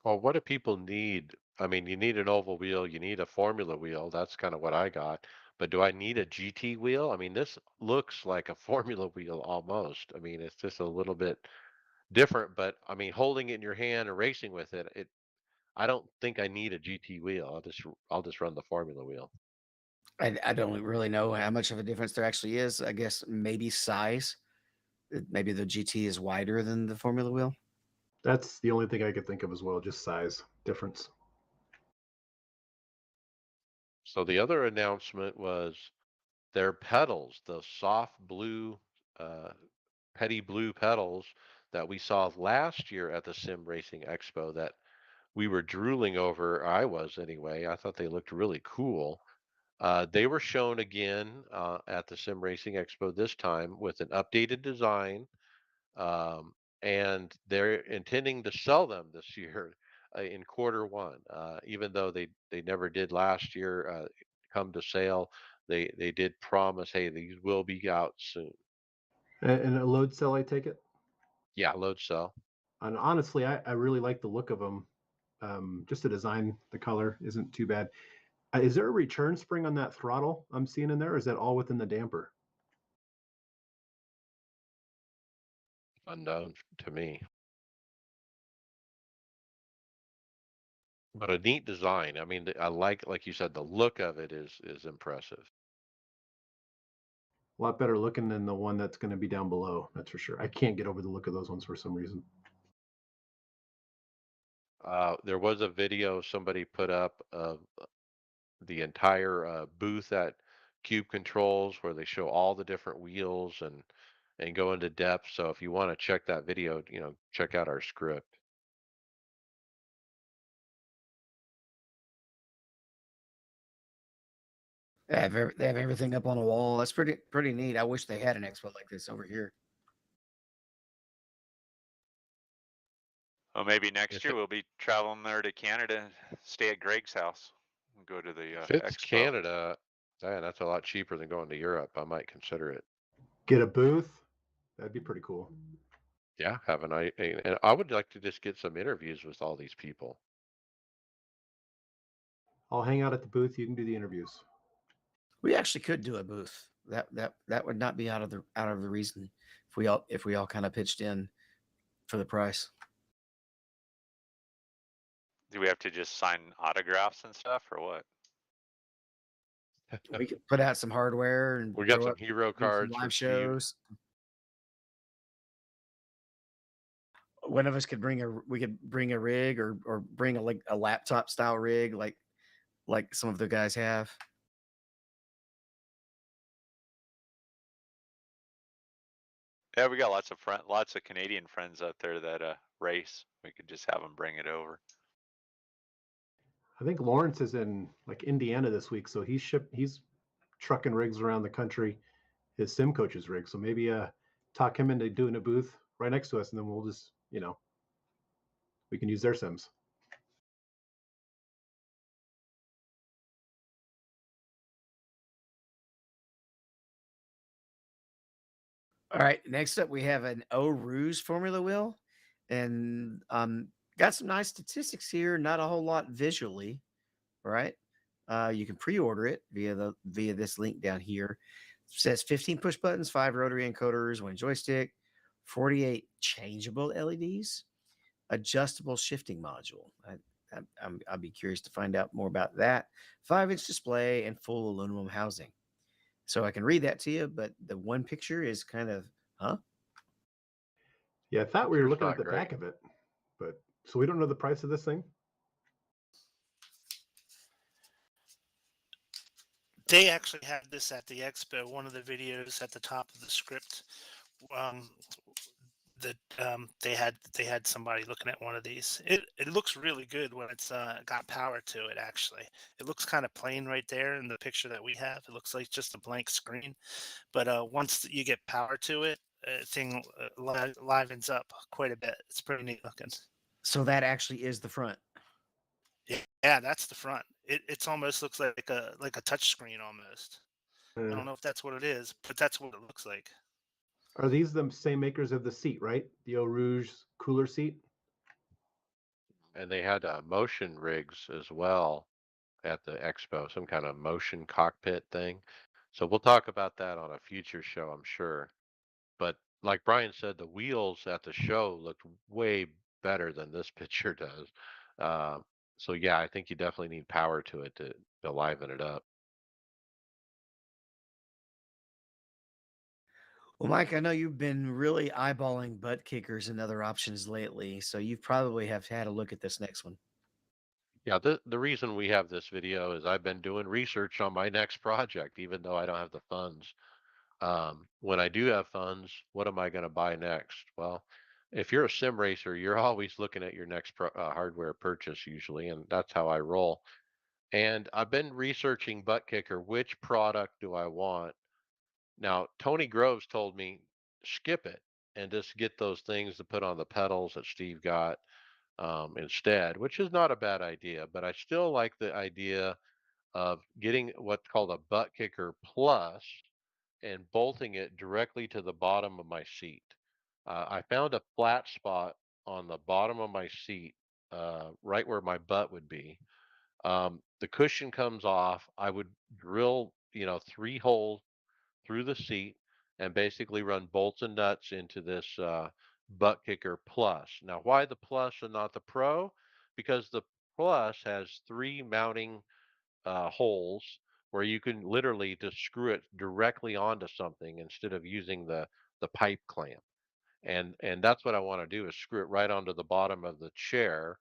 Well, what do people need? I mean, you need an oval wheel, you need a formula wheel. That's kind of what I got. But do I need a GT wheel? I mean, this looks like a formula wheel almost. I mean, it's just a little bit different, but I mean, holding it in your hand and racing with it, I don't think I need a GT wheel. I'll just run the formula wheel. I don't really know how much of a difference there actually is. I guess maybe size. Maybe the GT is wider than the Formula wheel. That's the only thing I could think of as well, just size difference. So the other announcement was their pedals, the soft blue, uh, petty blue pedals that we saw last year at the Sim Racing Expo that we were drooling over. I was anyway. I thought they looked really cool. They were shown again at the Sim Racing Expo this time with an updated design, and they're intending to sell them this year in quarter one. Even though they never did last year come to sale, they did promise, hey, these will be out soon. And a load cell, I take it. Yeah, load cell. And honestly, I really like the look of them. Just the design, the color isn't too bad. Is there a return spring on that throttle I'm seeing in there? Or is that all within the damper? Unknown to me, but a neat design. I mean, I like you said, the look of it is impressive. A lot better looking than the one that's going to be down below. That's for sure. I can't get over the look of those ones for some reason. There was a video somebody put up of the entire booth at Cube Controls where they show all the different wheels and go into depth. So if you want to check that video, check out our script. They have everything up on a wall. That's pretty neat. I wish they had an expo like this over here. Well, maybe next If year it, we'll be traveling there to Canada, stay at Greg's house, and go to the if it's expo. Canada, man, that's a lot cheaper than going to Europe. I might consider it. Get a booth. That'd be pretty cool. Yeah, and I would like to just get some interviews with all these people. I'll hang out at the booth. You can do the interviews. We actually could do a booth. That would not be out of the reason if we all kind of pitched in for the price. Do we have to just sign autographs and stuff, or what? We could put out some hardware and We got throw some up, hero do some cards for live Steve. shows. One of us could we could bring a rig or bring a laptop style rig like some of the guys have. Yeah, we got lots of Canadian friends out there that race. We could just have them bring it over. I think Lawrence is in like Indiana this week, so he's trucking rigs around the country, his sim coach's rig. So maybe talk him into doing a booth right next to us, and then we'll just we can use their sims. All right, next up we have an Eau Rouge Formula Wheel, and got some nice statistics here. Not a whole lot visually, all right? You can pre-order it via this link down here. It says 15 push buttons, 5 rotary encoders, 1 joystick, 48 changeable LEDs, adjustable shifting module. I'll be curious to find out more about that. 5-inch display and full aluminum housing. So I can read that to you, but the one picture is kind of, huh? Yeah, I thought we were Picture's looking not at the great. back of it, but so we don't know the price of this thing. They actually had this at the expo. One of the videos at the top of the script, um, that they had somebody looking at one of these. It looks really good when it's got power to it. Actually, it looks kind of plain right there in the picture that we have. It looks like just a blank screen. But once you get power to it, thing livens up quite a bit. It's pretty neat looking. So that actually is the front. Yeah, that's the front. It's almost looks like a touch screen almost. I Uh, don't know if that's what it is, but that's what it looks like. are these the same makers of the seat, right? The Eau Rouge cooler seat. And they had motion rigs as well at the expo, some kind of motion cockpit thing. So we'll talk about that on a future show, I'm sure. But like Brian said, the wheels at the show looked way better than this picture does. Uh, so yeah, I think you definitely need power to it to liven it up. Well, Mike, I know you've been really eyeballing butt kickers and other options lately, so you probably have had a look at this next one. Yeah, the reason we have this video is I've been doing research on my next project, even though I don't have the funds. When I do have funds, what am I going to buy next? Well, if you're a sim racer, you're always looking at your next hardware purchase usually, and that's how I roll. And I've been researching butt kicker, which product do I want? Now, Tony Groves told me skip it and just get those things to put on the pedals that Steve got instead, which is not a bad idea. But I still like the idea of getting what's called a butt kicker plus and bolting it directly to the bottom of my seat. I found a flat spot on the bottom of my seat, right where my butt would be. The cushion comes off. I would drill, 3 holes through the seat and basically run bolts and nuts into this butt kicker plus. Now, why the plus and not the pro? Because the plus has 3 mounting holes where you can literally just screw it directly onto something instead of using the pipe clamp. And that's what I want to do is screw it right onto the bottom of the chair.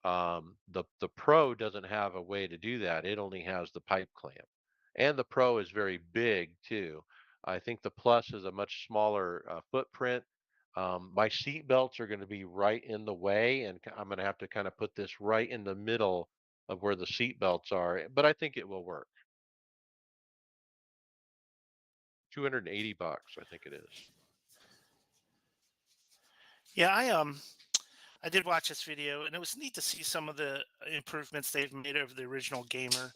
The Pro doesn't have a way to do that. It only has the pipe clamp, and the Pro is very big too. I think the Plus is a much smaller footprint. My seat belts are going to be right in the way, and I'm going to have to kind of put this right in the middle of where the seat belts are. But I think it will work. $280, I think it is. Yeah, I did watch this video, and it was neat to see some of the improvements they've made over the original gamer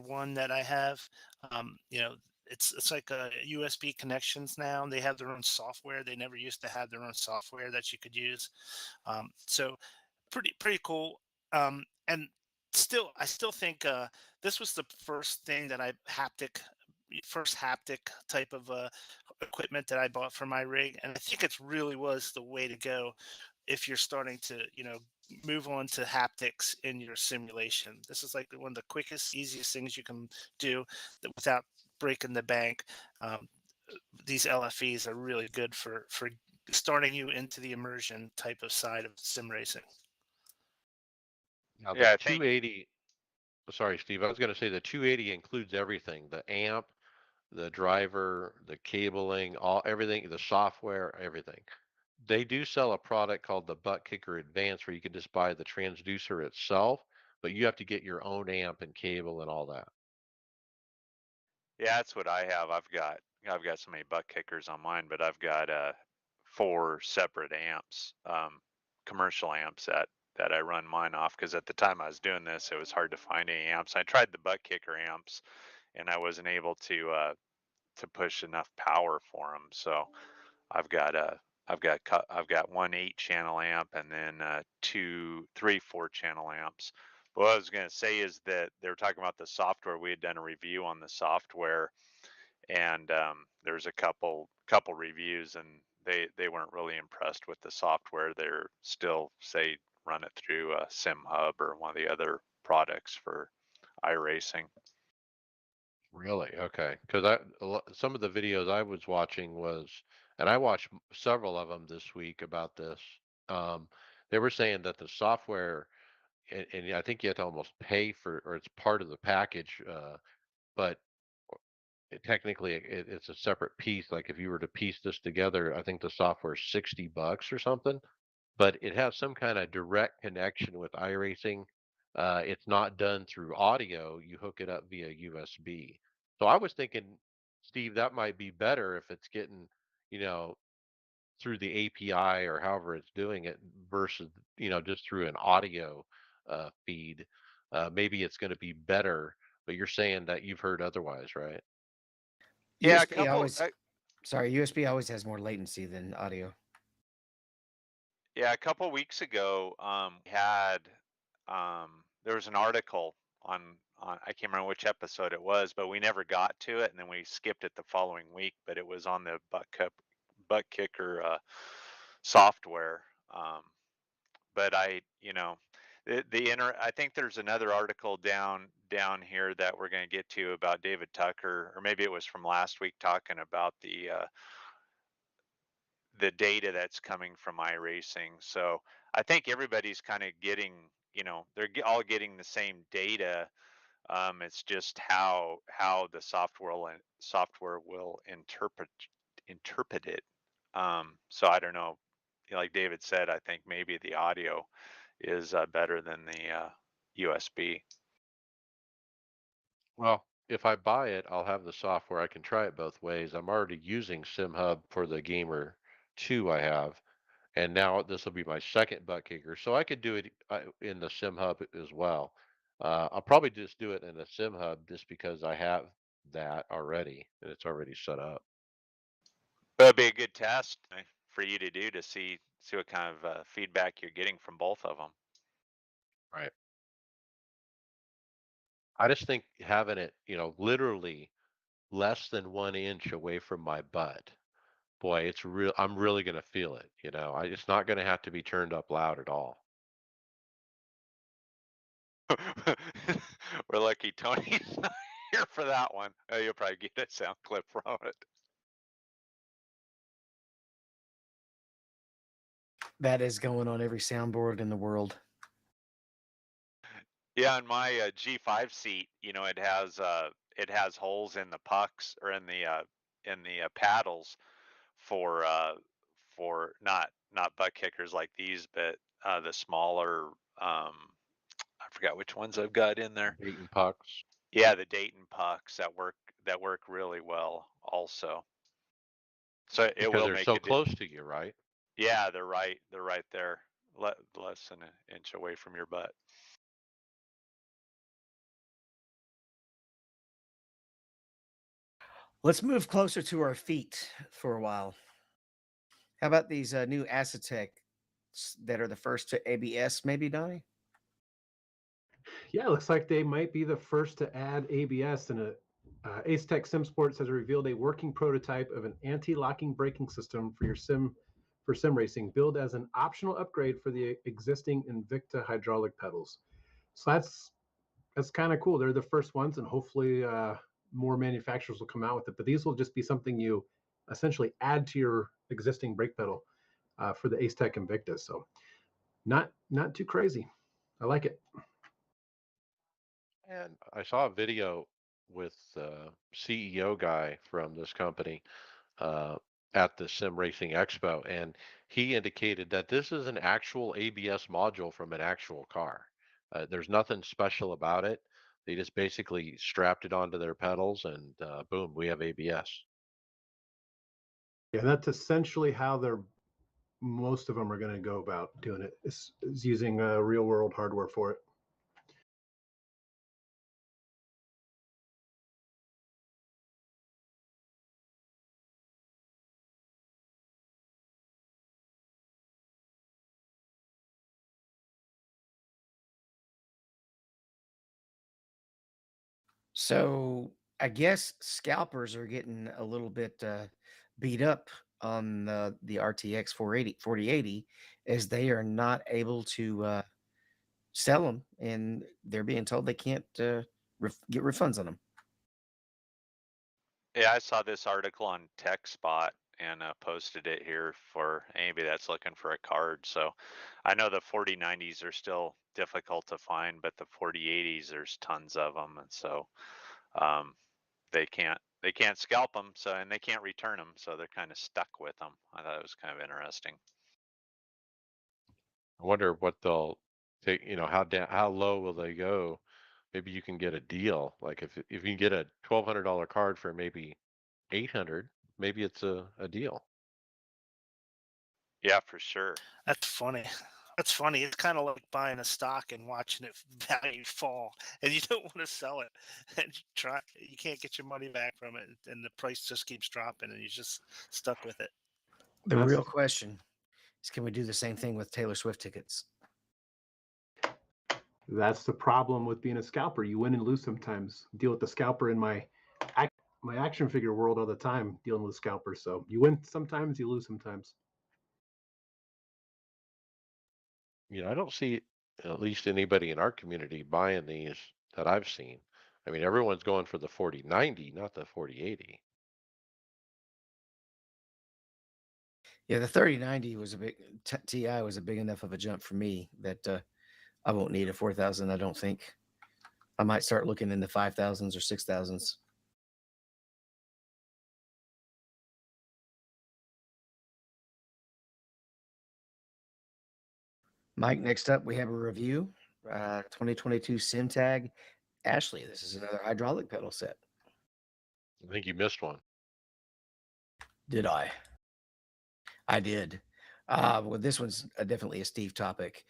one that I have. You know, it's like USB connections now, and they have their own software. They never used to have their own software that you could use. So pretty cool. And still, I still think this was the first thing that I haptic first haptic type of equipment that I bought for my rig, and I think it really was the way to go if you're starting to, move on to haptics in your simulation. This is like one of the quickest, easiest things you can do without breaking the bank. Um, these LFEs are really good for starting you into the immersion type of side of sim racing. Now the Yeah, I think 280, sorry, Steve, I was going to say the 280 includes everything, the amp, the driver, the cabling, everything, the software, everything. They do sell a product called the Butt Kicker Advance where you can just buy the transducer itself, but you have to get your own amp and cable and all that. yeah, that's what I have. I've got so many butt kickers on mine, but I've got 4 separate amps, commercial amps that I run mine off. Because at the time I was doing this, it was hard to find any amps. I tried the butt kicker amps, and I wasn't able to push enough power for them. So I've got a I've got one 8 channel amp and then two, three, 4 channel amps. But what I was going to say is that they were talking about the software. We had done a review on the software, and there's a couple reviews, and they weren't really impressed with the software. They're still say run it through Sim Hub or one of the other products for iRacing. Really? Okay. Because some of the videos I was watching was, and I watched several of them this week about this. Um, they were saying that the software, and I think you have to almost pay for, or it's part of the package, but technically it's a separate piece. Like if you were to piece this together, I think the software is $60 or something, but it has some kind of direct connection with iRacing. It's not done through audio. You hook it up via USB. So I was thinking, Steve, that might be better if it's getting, you know, through the API or however it's doing it versus, just through an audio feed. Maybe it's going to be better, but you're saying that you've heard otherwise, right? Yeah, a USB couple. always, sorry, USB always has more latency than audio. Yeah, a couple weeks ago, we had there was an article on I can't remember which episode it was, but we never got to it, and then we skipped it the following week. But it was on the butt kicker software. But I think there's another article down here that we're going to get to about David Tucker, or maybe it was from last week, talking about the data that's coming from iRacing. So I think everybody's kind of getting, they're all getting the same data. It's just how the software will interpret it. So I don't know. Like David said, I think maybe the audio is better than the USB. Well, if I buy it, I'll have the software. I can try it both ways. I'm already using SimHub for the Gamer 2 I have, and now this will be my second butt kicker. So I could do it in the SimHub as well. I'll probably just do it in a SimHub just because I have that already and it's already set up. But it'd be a good test for you to do to see what kind of feedback you're getting from both of them. Right. I just think having it, literally less than 1 inch away from my butt, boy, it's real. I'm really going to feel it. It's not going to have to be turned up loud at all. We're lucky Tony's not here for that one. You'll probably get a sound clip from it. That is going on every soundboard in the world. Yeah, on my G5 seat, it has holes in the pucks or in the paddles for not butt kickers like these, but the smaller I forgot which ones I've got in there. Dayton pucks. Yeah, the Dayton pucks that work really well also. So it Because will they're make so it. close to you, right? Yeah, they're right there, less than an inch away from your butt. Let's move closer to our feet for a while. How about these new Acetec that are the first to ABS, maybe, Donnie? Yeah, it looks like they might be the first to add ABS in a Ace Tech Sim Sports has revealed a working prototype of an anti-locking braking system for sim racing, billed as an optional upgrade for the existing Invicta hydraulic pedals. So that's kind of cool. They're the first ones, and hopefully more manufacturers will come out with it. But these will just be something you essentially add to your existing brake pedal for the Ace Tech Invicta. So not too crazy. I like it. And I saw a video with the CEO guy from this company uh, at the Sim Racing Expo, and he indicated that this is an actual ABS module from an actual car. There's nothing special about it. They just basically strapped it onto their pedals, and boom, we have ABS. Yeah, that's essentially how they're most of them are going to go about doing it. Is using real world hardware for it. So I guess scalpers are getting a little bit beat up on the RTX 4080 as they are not able to sell them, and they're being told they can't get refunds on them. Yeah, I saw this article on TechSpot and posted it here for anybody that's looking for a card. So I know the 4090s are still difficult to find, but the 4080s there's tons of them, and so um, they can't scalp them. So and they can't return them, so they're kind of stuck with them. I thought it was kind of interesting. I wonder what they'll take, how low will they go? Maybe you can get a deal. Like if you can get a $1,200 card for maybe 800, maybe it's a deal. Yeah, for sure. That's funny. That's funny. It's kind of like buying a stock and watching it value fall, and you don't want to sell it, and you can't get your money back from it, and the price just keeps dropping, and you're just stuck with it. The That's real question is, can we do the same thing with Taylor Swift tickets? that's the problem with being a scalper. You win and lose sometimes. Deal with the scalper in my action figure world all the time, dealing with scalpers. So you win sometimes, you lose sometimes. I don't see at least anybody in our community buying these that I've seen. I mean, everyone's going for the 4090, not the 4080. Yeah, the 3090 was a big Ti was a big enough of a jump for me that I won't need a 4000. I don't think. I might start looking in the 5000s or 6000s. Mike, next up we have a review. 2022 SimTag Ashley. This is another hydraulic pedal set. I think you missed one. Did I? I did. Well, this one's definitely a Steve topic.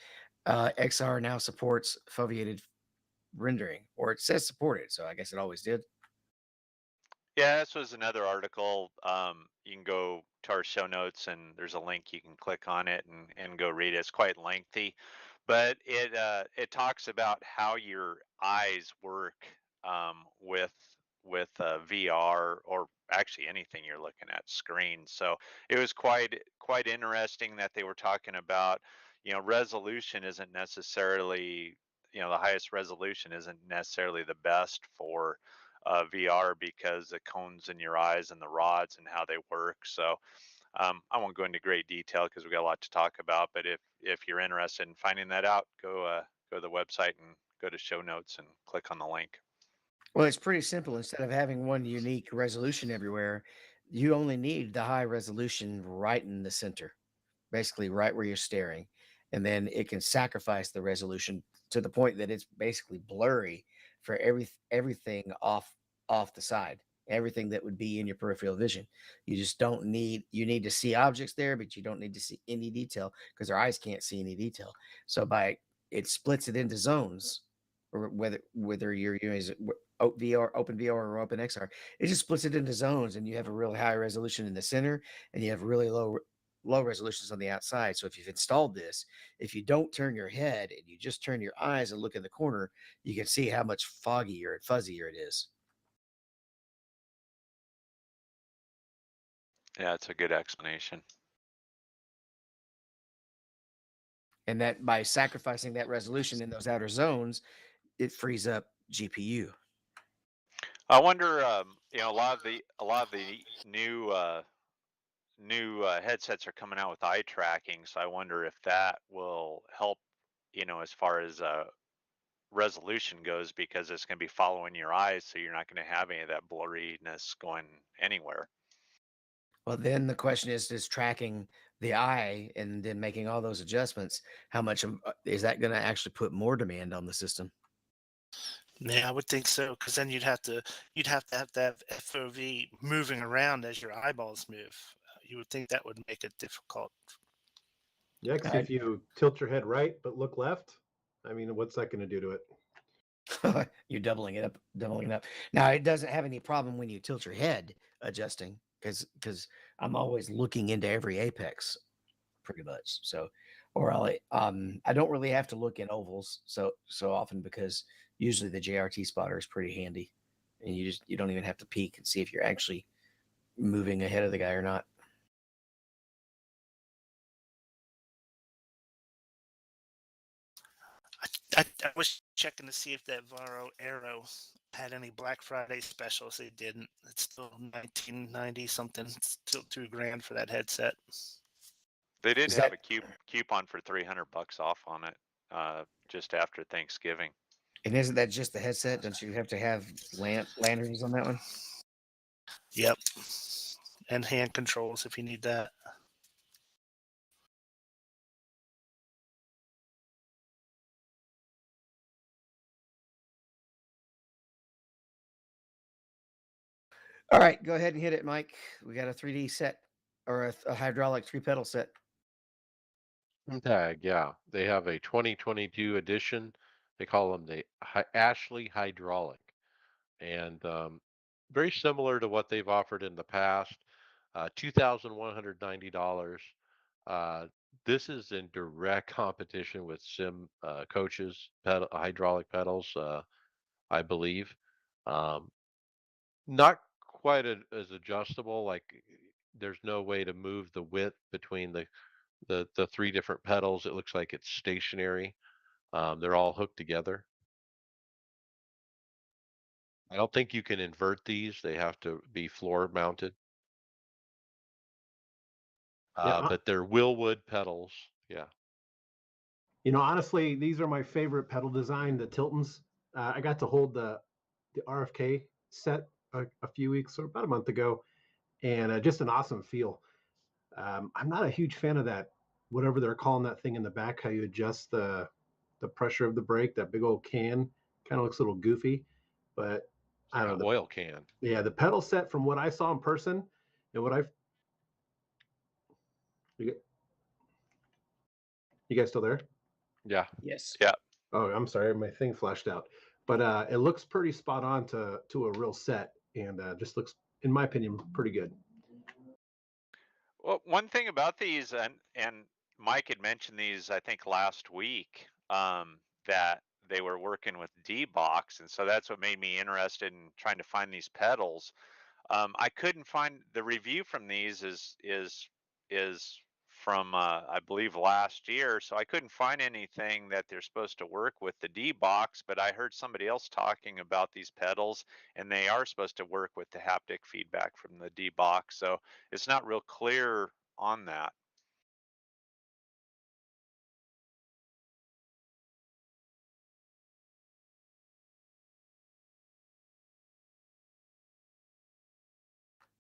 XR now supports foveated rendering, or it says supported, so I guess it always did. Yeah, this was another article. You can go to our show notes, and there's a link you can click on it and go read it. It's quite lengthy, but it talks about how your eyes work with VR or actually anything you're looking at screen. So it was quite interesting that they were talking about, resolution isn't necessarily, the highest resolution isn't necessarily the best for VR because the cones in your eyes and the rods and how they work. So I won't go into great detail because we got a lot to talk about. But if you're interested in finding that out, go to the website and go to show notes and click on the link. Well, it's pretty simple. Instead of having one unique resolution everywhere, you only need the high resolution right in the center, basically right where you're staring. And then it can sacrifice the resolution to the point that it's basically blurry for everything off the side, everything that would be in your peripheral vision. You need to see objects there, but you don't need to see any detail because our eyes can't see any detail. So by it splits it into zones, or whether you're using VR, OpenVR or OpenXR, it just splits it into zones, and you have a really high resolution in the center, and you have really low resolutions on the outside. So if you've installed this, if you don't turn your head and you just turn your eyes and look in the corner, you can see how much foggier and fuzzier it is. Yeah, it's a good explanation. And that by sacrificing that resolution in those outer zones, it frees up GPU. I wonder, a lot of the new headsets are coming out with eye tracking, so I wonder if that will help, as far as resolution goes, because it's going to be following your eyes, so you're not going to have any of that blurriness going anywhere. Well, then the question is tracking the eye and then making all those adjustments. How much is that going to actually put more demand on the system? Yeah, I would think so, because then you'd have to have FOV moving around as your eyeballs move. You would think that would make it difficult. Yeah, because I, if you tilt your head right but look left, I mean, what's that going to do to it? you're doubling it up. Now it doesn't have any problem when you tilt your head adjusting because I'm always looking into every apex pretty much. So, or I don't really have to look in ovals so often because usually the JRT spotter is pretty handy, and you don't even have to peek and see if you're actually moving ahead of the guy or not. I was checking to see if that Varo Aero had any Black Friday specials. They didn't. It's still 1990 something. It's still $2,000 for that headset. They did Is have that a coupon for $300 off on it, just after Thanksgiving. and isn't that just the headset? Don't you have to have lanterns on that one? Yep. And hand controls if you need that. All right, go ahead and hit it, Mike. We got a 3D set or a hydraulic 3 pedal set. Tag, yeah. They have a 2022 edition. They call them the Ashley Hydraulic, and very similar to what they've offered in the past. $2,190. Uh, this is in direct competition with Sim Coaches hydraulic pedals, I believe. Um, Not quite as adjustable. Like there's no way to move the width between the three different pedals. It looks like it's stationary. They're all hooked together. I don't think you can invert these. They have to be floor mounted. Yeah, But they're Willwood pedals. Yeah. honestly, these are my favorite pedal design, the Tiltons. I got to hold the RFK set a few weeks or about a month ago, and just an awesome feel. I'm not a huge fan of that, whatever they're calling that thing in the back, how you adjust the pressure of the brake, that big old can. Kind of looks a little goofy, but It's I like don't an know. oil can. The pedal set from what I saw in person and what I've you, you guys still there? Yeah. Yes. Yeah. Oh, I'm sorry, my thing flashed out. But it looks pretty spot on to a real set, and just looks, in my opinion, pretty good. Well, one thing about these, and Mike had mentioned these, I think last week, that they were working with D-Box, and so that's what made me interested in trying to find these pedals. I couldn't find the review from these is from I believe last year, so I couldn't find anything that they're supposed to work with the D box. But I heard somebody else talking about these pedals, and they are supposed to work with the haptic feedback from the D box. So it's not real clear on that.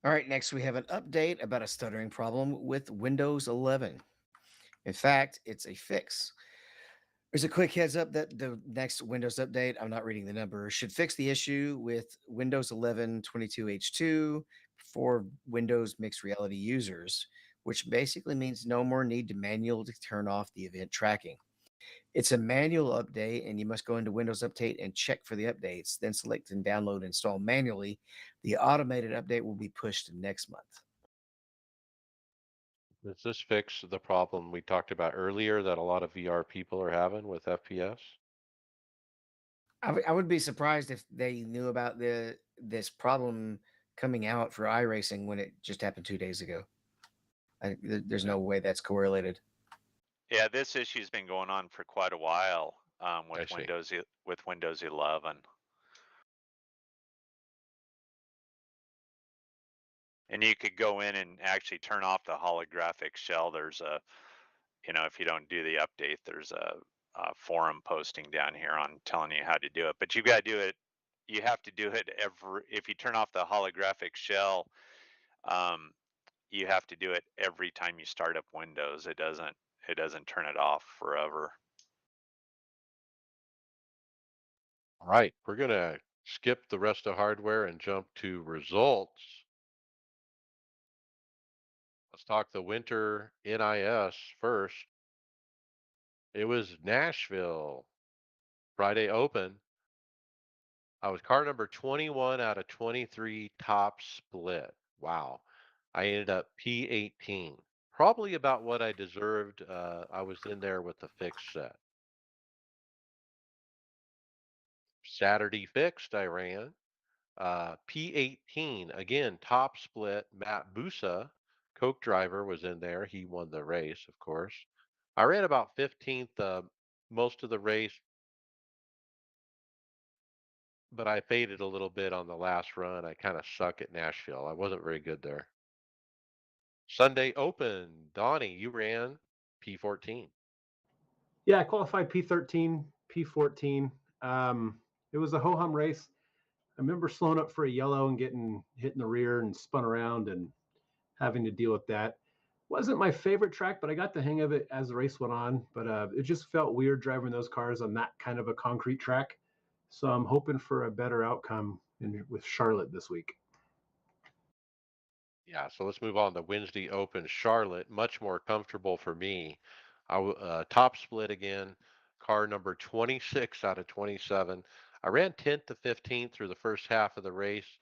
All right, next we have an update about a stuttering problem with Windows 11. In fact, it's a fix. There's a quick heads up that the next Windows update, I'm not reading the number, should fix the issue with Windows 11 22H2 for Windows mixed reality users, which basically means no more need to manually turn off the event tracking. It's a manual update, and you must go into Windows Update and check for the updates, then select and download and install manually. The automated update will be pushed next month. Does this fix the problem we talked about earlier that a lot of VR people are having with FPS? I would be surprised if they knew about this problem coming out for iRacing when it just happened 2 days ago. There's no way that's correlated. Yeah, this issue's been going on for quite a while I see. with Windows 11. And you could go in and actually turn off the holographic shell. There's a, if you don't do the update, there's a forum posting down here on telling you how to do it. But you got to do it. You have to do it if you turn off the holographic shell, you have to do it every time you start up Windows. It doesn't turn it off forever. All right, we're gonna skip the rest of hardware and jump to results. Let's talk the winter NIS first. It was Nashville Friday Open. I was car number 21 out of 23 top split. Wow. I ended up P18. Probably about what I deserved. I was in there with the fixed set. Saturday fixed, I ran. P18, again, top split. Matt Busa, Coke driver, was in there. He won the race, of course. I ran about 15th most of the race, but I faded a little bit on the last run. I kind of suck at Nashville. I wasn't very good there. Sunday Open, Donnie, you ran P14. Yeah, I qualified P13, P14. It was a ho hum race. I remember slowing up for a yellow and getting hit in the rear and spun around and having to deal with that. Wasn't my favorite track, but I got the hang of it as the race went on. But it just felt weird driving those cars on that kind of a concrete track. So I'm hoping for a better outcome with Charlotte this week. Yeah, so let's move on to Wednesday Open Charlotte. Much more comfortable for me. Top split again, car number 26 out of 27. I ran 10th to 15th through the first half of the race.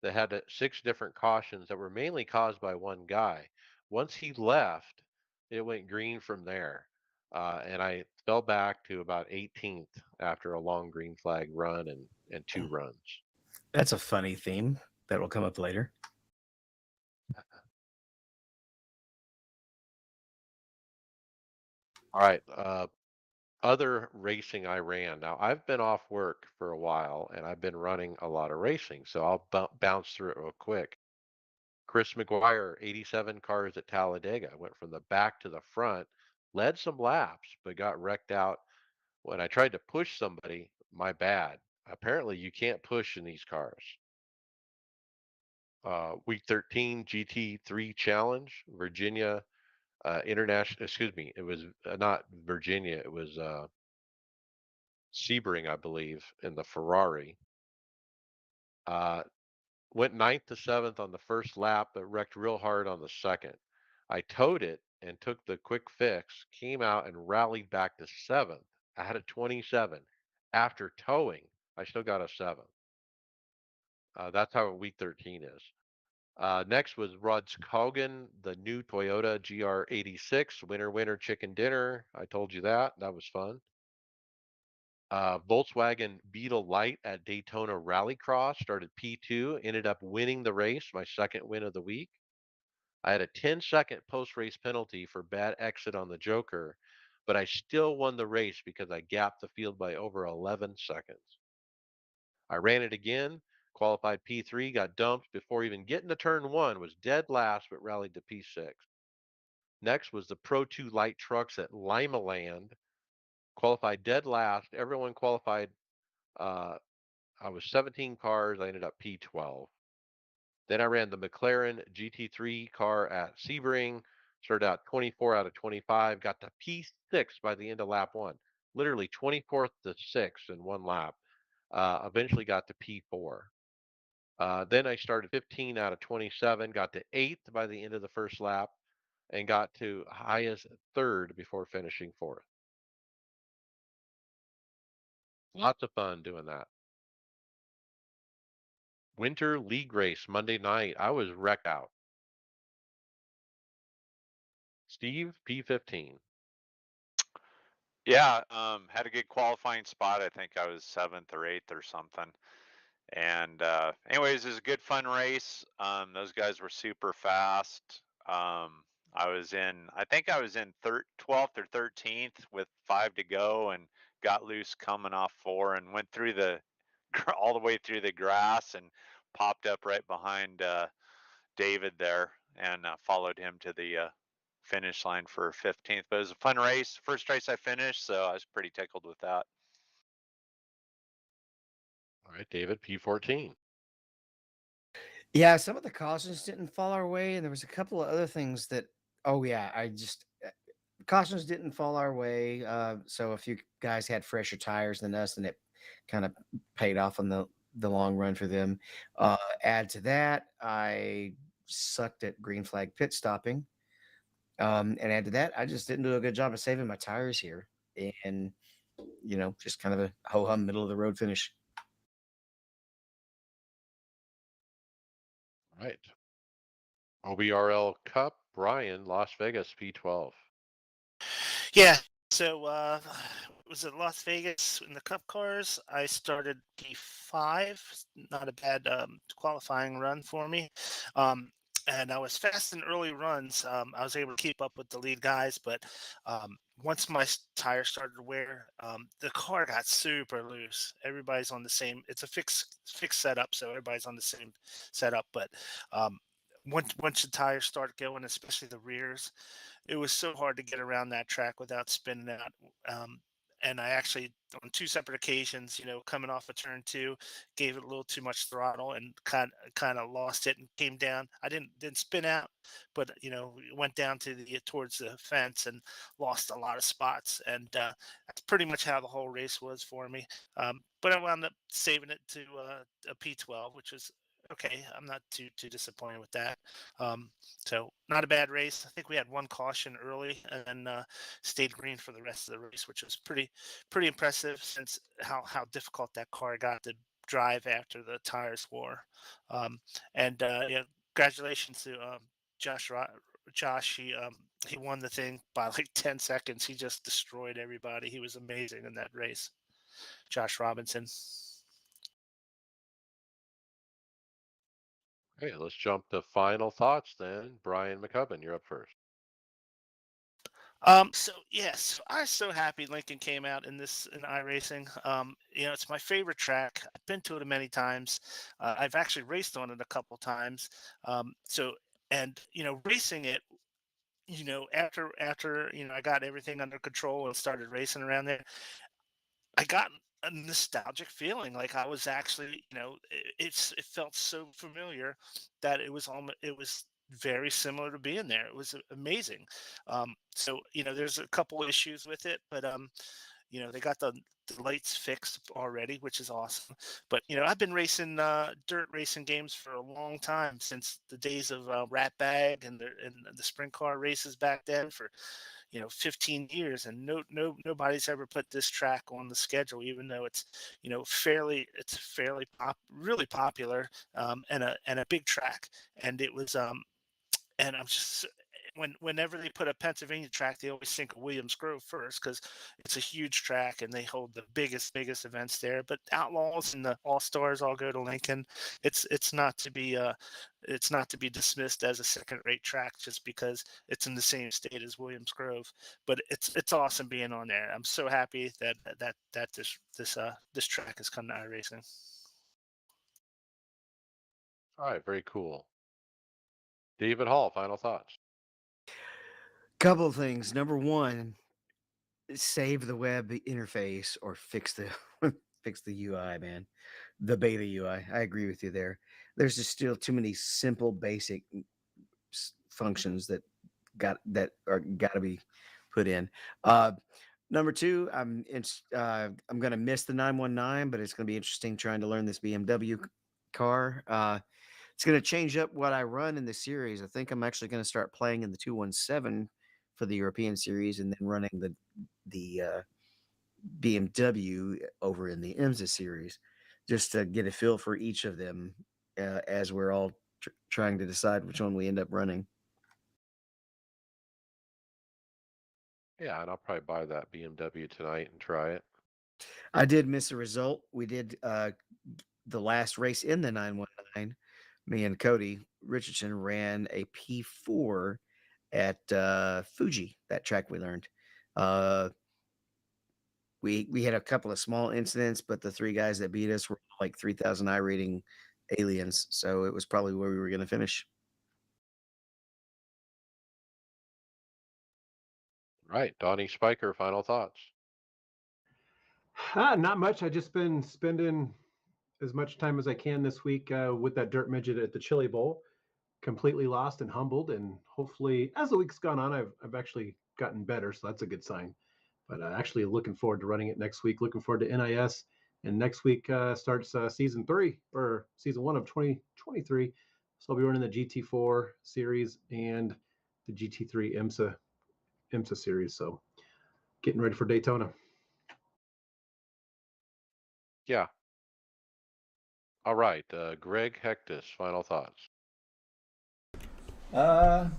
That had 6 different cautions that were mainly caused by one guy. Once he left, it went green from there. And I fell back to about 18th after a long green flag run and 2 runs. That's a funny theme that will come up later. All right. Other racing I ran. Now, I've been off work for a while and I've been running a lot of racing, so I'll bounce through it real quick. Chris McGuire, 87 cars at Talladega, went from the back to the front, led some laps, but got wrecked out when I tried to push somebody. My bad. Apparently, you can't push in these cars. Week 13 GT3 Challenge, Virginia International. Excuse me, it was not Virginia. It was Sebring, I believe, in the Ferrari. Uh, Went ninth to seventh on the first lap, but wrecked real hard on the second. I towed it and took the quick fix, came out and rallied back to seventh. I had a 27. After towing, I still got a seven. That's how week 13 is. Next was Rod's Cogan, the new Toyota GR86, winner, chicken dinner. I told you that. That was fun. Volkswagen Beetle Light at Daytona Rallycross started P2, ended up winning the race, my second win of the week. I had a 10-second post-race penalty for bad exit on the Joker, but I still won the race because I gapped the field by over 11 seconds. I ran it again, qualified P3, got dumped before even getting to turn 1, was dead last but rallied to P6. Next was the Pro 2 light trucks at Limaland, qualified dead last. Everyone qualified. I was 17 cars. I ended up P12. Then I ran the McLaren GT3 car at Sebring. Started out 24 out of 25. Got to P6 by the end of lap 1. Literally 24th to 6th in one lap. Eventually got to P4. Then I started 15 out of 27. Got to 8th by the end of the first lap. And got to highest 3rd before finishing 4th. Lots of fun doing that. Winter League race Monday night. I was wrecked out. Steve, P15. Yeah, had a good qualifying spot. I think I was 7th or 8th or something. And anyways, it was a good fun race. Those guys were super fast. I think I was in 12th or 13th with 5 to go, and got loose coming off 4 and went through the all the way through the grass and popped up right behind David there, and followed him to the finish line for 15th. But it was a fun race. First race I finished, so I was pretty tickled with that. All right, David, P14. Yeah, some of the cautions didn't fall our way, and there was a couple of other things that. Oh yeah, cautions didn't fall our way. So a few guys had fresher tires than us, and it kind of paid off on the long run for them. Add to that, I sucked at green flag pit stopping. And add to that, I just didn't do a good job of saving my tires here, and just kind of a ho hum middle of the road finish. All right. OBRL Cup, Brian, Las Vegas, P12. Yeah. So was it Las Vegas in the Cup cars? I started P5. Not a bad qualifying run for me. Um, and I was fast in early runs. I was able to keep up with the lead guys, but once my tires started to wear, the car got super loose. Everybody's on the same. It's a fixed setup, so everybody's on the same setup. But um, once the tires start going, especially the rears, it was so hard to get around that track without spinning out. Um, and I actually, on two separate occasions, coming off a turn two, gave it a little too much throttle and kind of lost it and came down. I didn't spin out, but went down to the towards the fence and lost a lot of spots. And that's pretty much how the whole race was for me. But I wound up saving it to a P12, which was okay. I'm not too disappointed with that. Um, so not a bad race. I think we had one caution early and then stayed green for the rest of the race, which was pretty impressive since how difficult that car got to drive after the tires wore. And yeah, congratulations to Josh. Josh, he won the thing by like 10 seconds. He just destroyed everybody. He was amazing in that race. Josh Robinson. Okay, let's jump to final thoughts then. Brian McCubbin, you're up first. So yes, I was so happy Lincoln came out in iRacing. It's my favorite track. I've been to it many times. I've actually raced on it a couple times. So and racing it, after I got everything under control and started racing around there, I got a nostalgic feeling like I was actually, it felt so familiar that it was very similar to being there. It was amazing. So there's a couple issues with it, but they got the lights fixed already, which is awesome. But I've been racing dirt racing games for a long time since the days of Rat Bag and the sprint car races back then for 15 years, and nobody's ever put this track on the schedule, even though it's fairly really popular, and a big track. And it was and I'm just whenever they put a Pennsylvania track, they always think of Williams Grove first because it's a huge track and they hold the biggest events there. But Outlaws and the All Stars all go to Lincoln. It's not to be dismissed as a second-rate track just because it's in the same state as Williams Grove. But it's awesome being on there. I'm so happy that this track has come to iRacing. All right, very cool. David Hall, final thoughts. Couple of things. Number one, save the web interface or fix the fix the UI, man. The beta UI. I agree with you there. There's just still too many simple, basic functions that to be put in. Uh, Number two, I'm gonna miss the 919, but it's gonna be interesting trying to learn this BMW car. It's gonna change up what I run in the series. I think I'm actually gonna start playing in the 217 for the European series, and then running the BMW over in the IMSA series, just to get a feel for each of them as we're all trying to decide which one we end up running. Yeah, and I'll probably buy that BMW tonight and try it. I did miss a result. We did the last race in the 919, me and Cody Richardson ran a P4 at Fuji, that track we learned. Uh, we had a couple of small incidents, but the three guys that beat us were like 3,000 I rating aliens. So it was probably where we were going to finish. Right. Donnie Spiker, final thoughts. Not much. I just been spending as much time as I can this week with that dirt midget at the Chili Bowl. Completely lost and humbled, and hopefully, as the week's gone on, I've actually gotten better, so that's a good sign. But actually, looking forward to running it next week. Looking forward to NIS, and next week starts season 3 or season 1 of 2023. So I'll be running the GT4 series and the GT3 IMSA series. So getting ready for Daytona. Yeah. All right. Greg Hectus, final thoughts.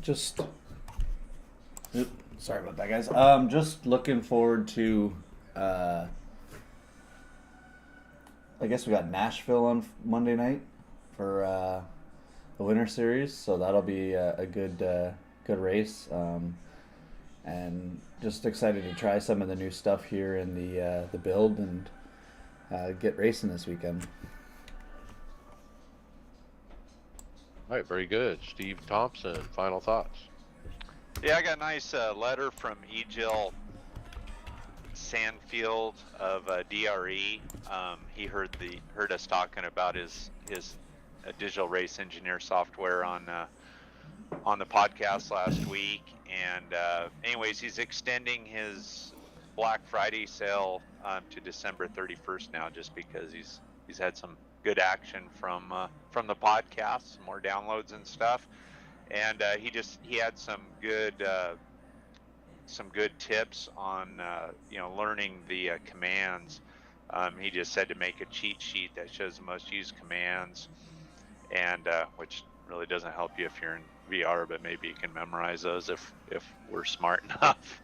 Just sorry about that, guys. Just looking forward to. I guess we got Nashville on Monday night for the Winter Series, so that'll be a good race. And just excited to try some of the new stuff here in the build and get racing this weekend. All right. Very good. Steve Thompson, final thoughts. Yeah, I got a nice letter from Egil Sandfield of DRE. He heard us talking about his digital race engineer software on the podcast last week, and anyways, he's extending his Black Friday sale to December 31st now, just because he's had some good action from the podcast, some more downloads and stuff, and he had some good tips on learning the commands. He just said to make a cheat sheet that shows the most used commands, and which really doesn't help you if you're in VR, but maybe you can memorize those if we're smart enough,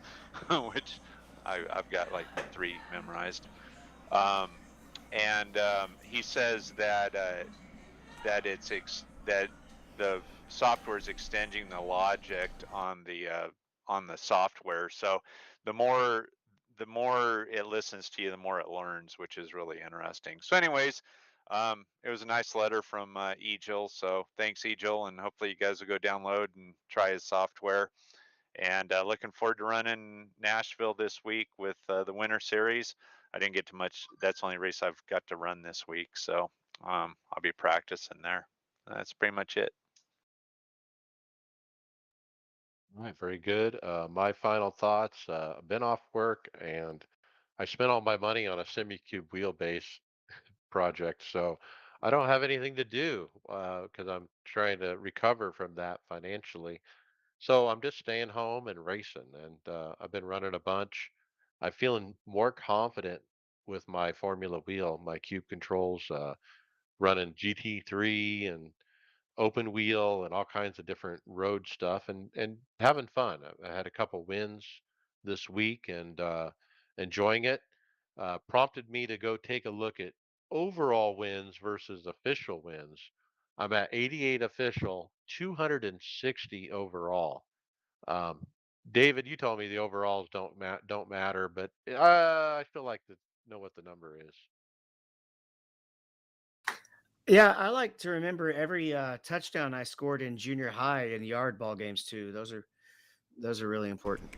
which I've got like 3 memorized. And he says that that the software is extending the logic on the software. So the more it listens to you, the more it learns, which is really interesting. So anyways, it was a nice letter from Egil. So thanks, Egil, and hopefully you guys will go download and try his software. And looking forward to running Nashville this week with the Winter Series. I didn't get to much. That's the only race I've got to run this week. So I'll be practicing there. That's pretty much it. All right. Very good. My final thoughts. I've been off work and I spent all my money on a semi-cube wheelbase project, so I don't have anything to do because I'm trying to recover from that financially. So I'm just staying home and racing, and I've been running a bunch. I'm feeling more confident with my Formula wheel, my cube controls, running GT3 and open wheel and all kinds of different road stuff, and having fun. I had a couple wins this week and enjoying it. Prompted me to go take a look at overall wins versus official wins. I'm at 88 official, 260 overall. Um, David, you told me the overalls don't matter, but I feel like to know what the number is. Yeah, I like to remember every touchdown I scored in junior high in yard ball games too. Those are really important.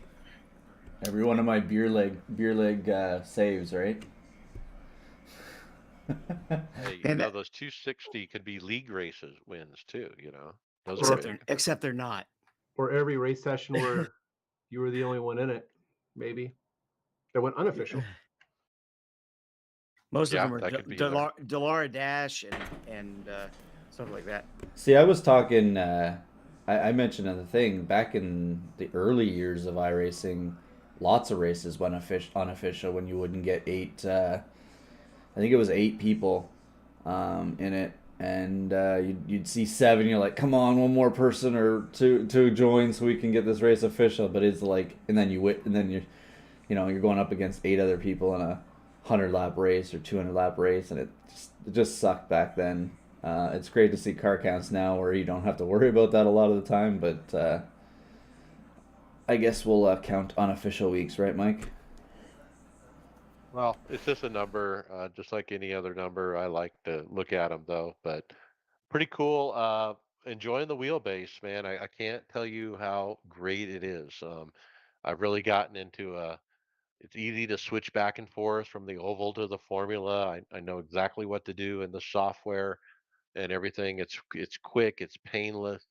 Every one of my beer leg saves, right? Hey, And those 260 could be league races wins too. Those are except big. they're not. Or every race session where you were the only one in it, maybe. That went unofficial. Most of Yeah, them are that could be there. Delara Dash and stuff like that. See, I was talking. I mentioned in the thing back in the early years of iRacing, lots of races went unofficial when you wouldn't get 8. I think it was 8 people in it, and you'd see 7. You're like, come on, one more person or two join so we can get this race official. But it's like, and then you and then you're going up against 8 other people in 100 lap race or 200 lap race, and it just sucked back then. It's great to see car counts now where you don't have to worry about that a lot of the time, but I guess we'll count unofficial weeks, right, Mike? Well, it's just a number, just like any other number. I like to look at them though, but pretty cool. Enjoying the wheelbase, man. I can't tell you how great it is. I've really gotten into it's easy to switch back and forth from the oval to the formula. I know exactly what to do in the software and everything. It's quick, it's painless,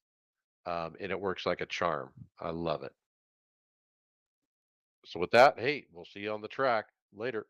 and it works like a charm. I love it. So with that, hey, we'll see you on the track later.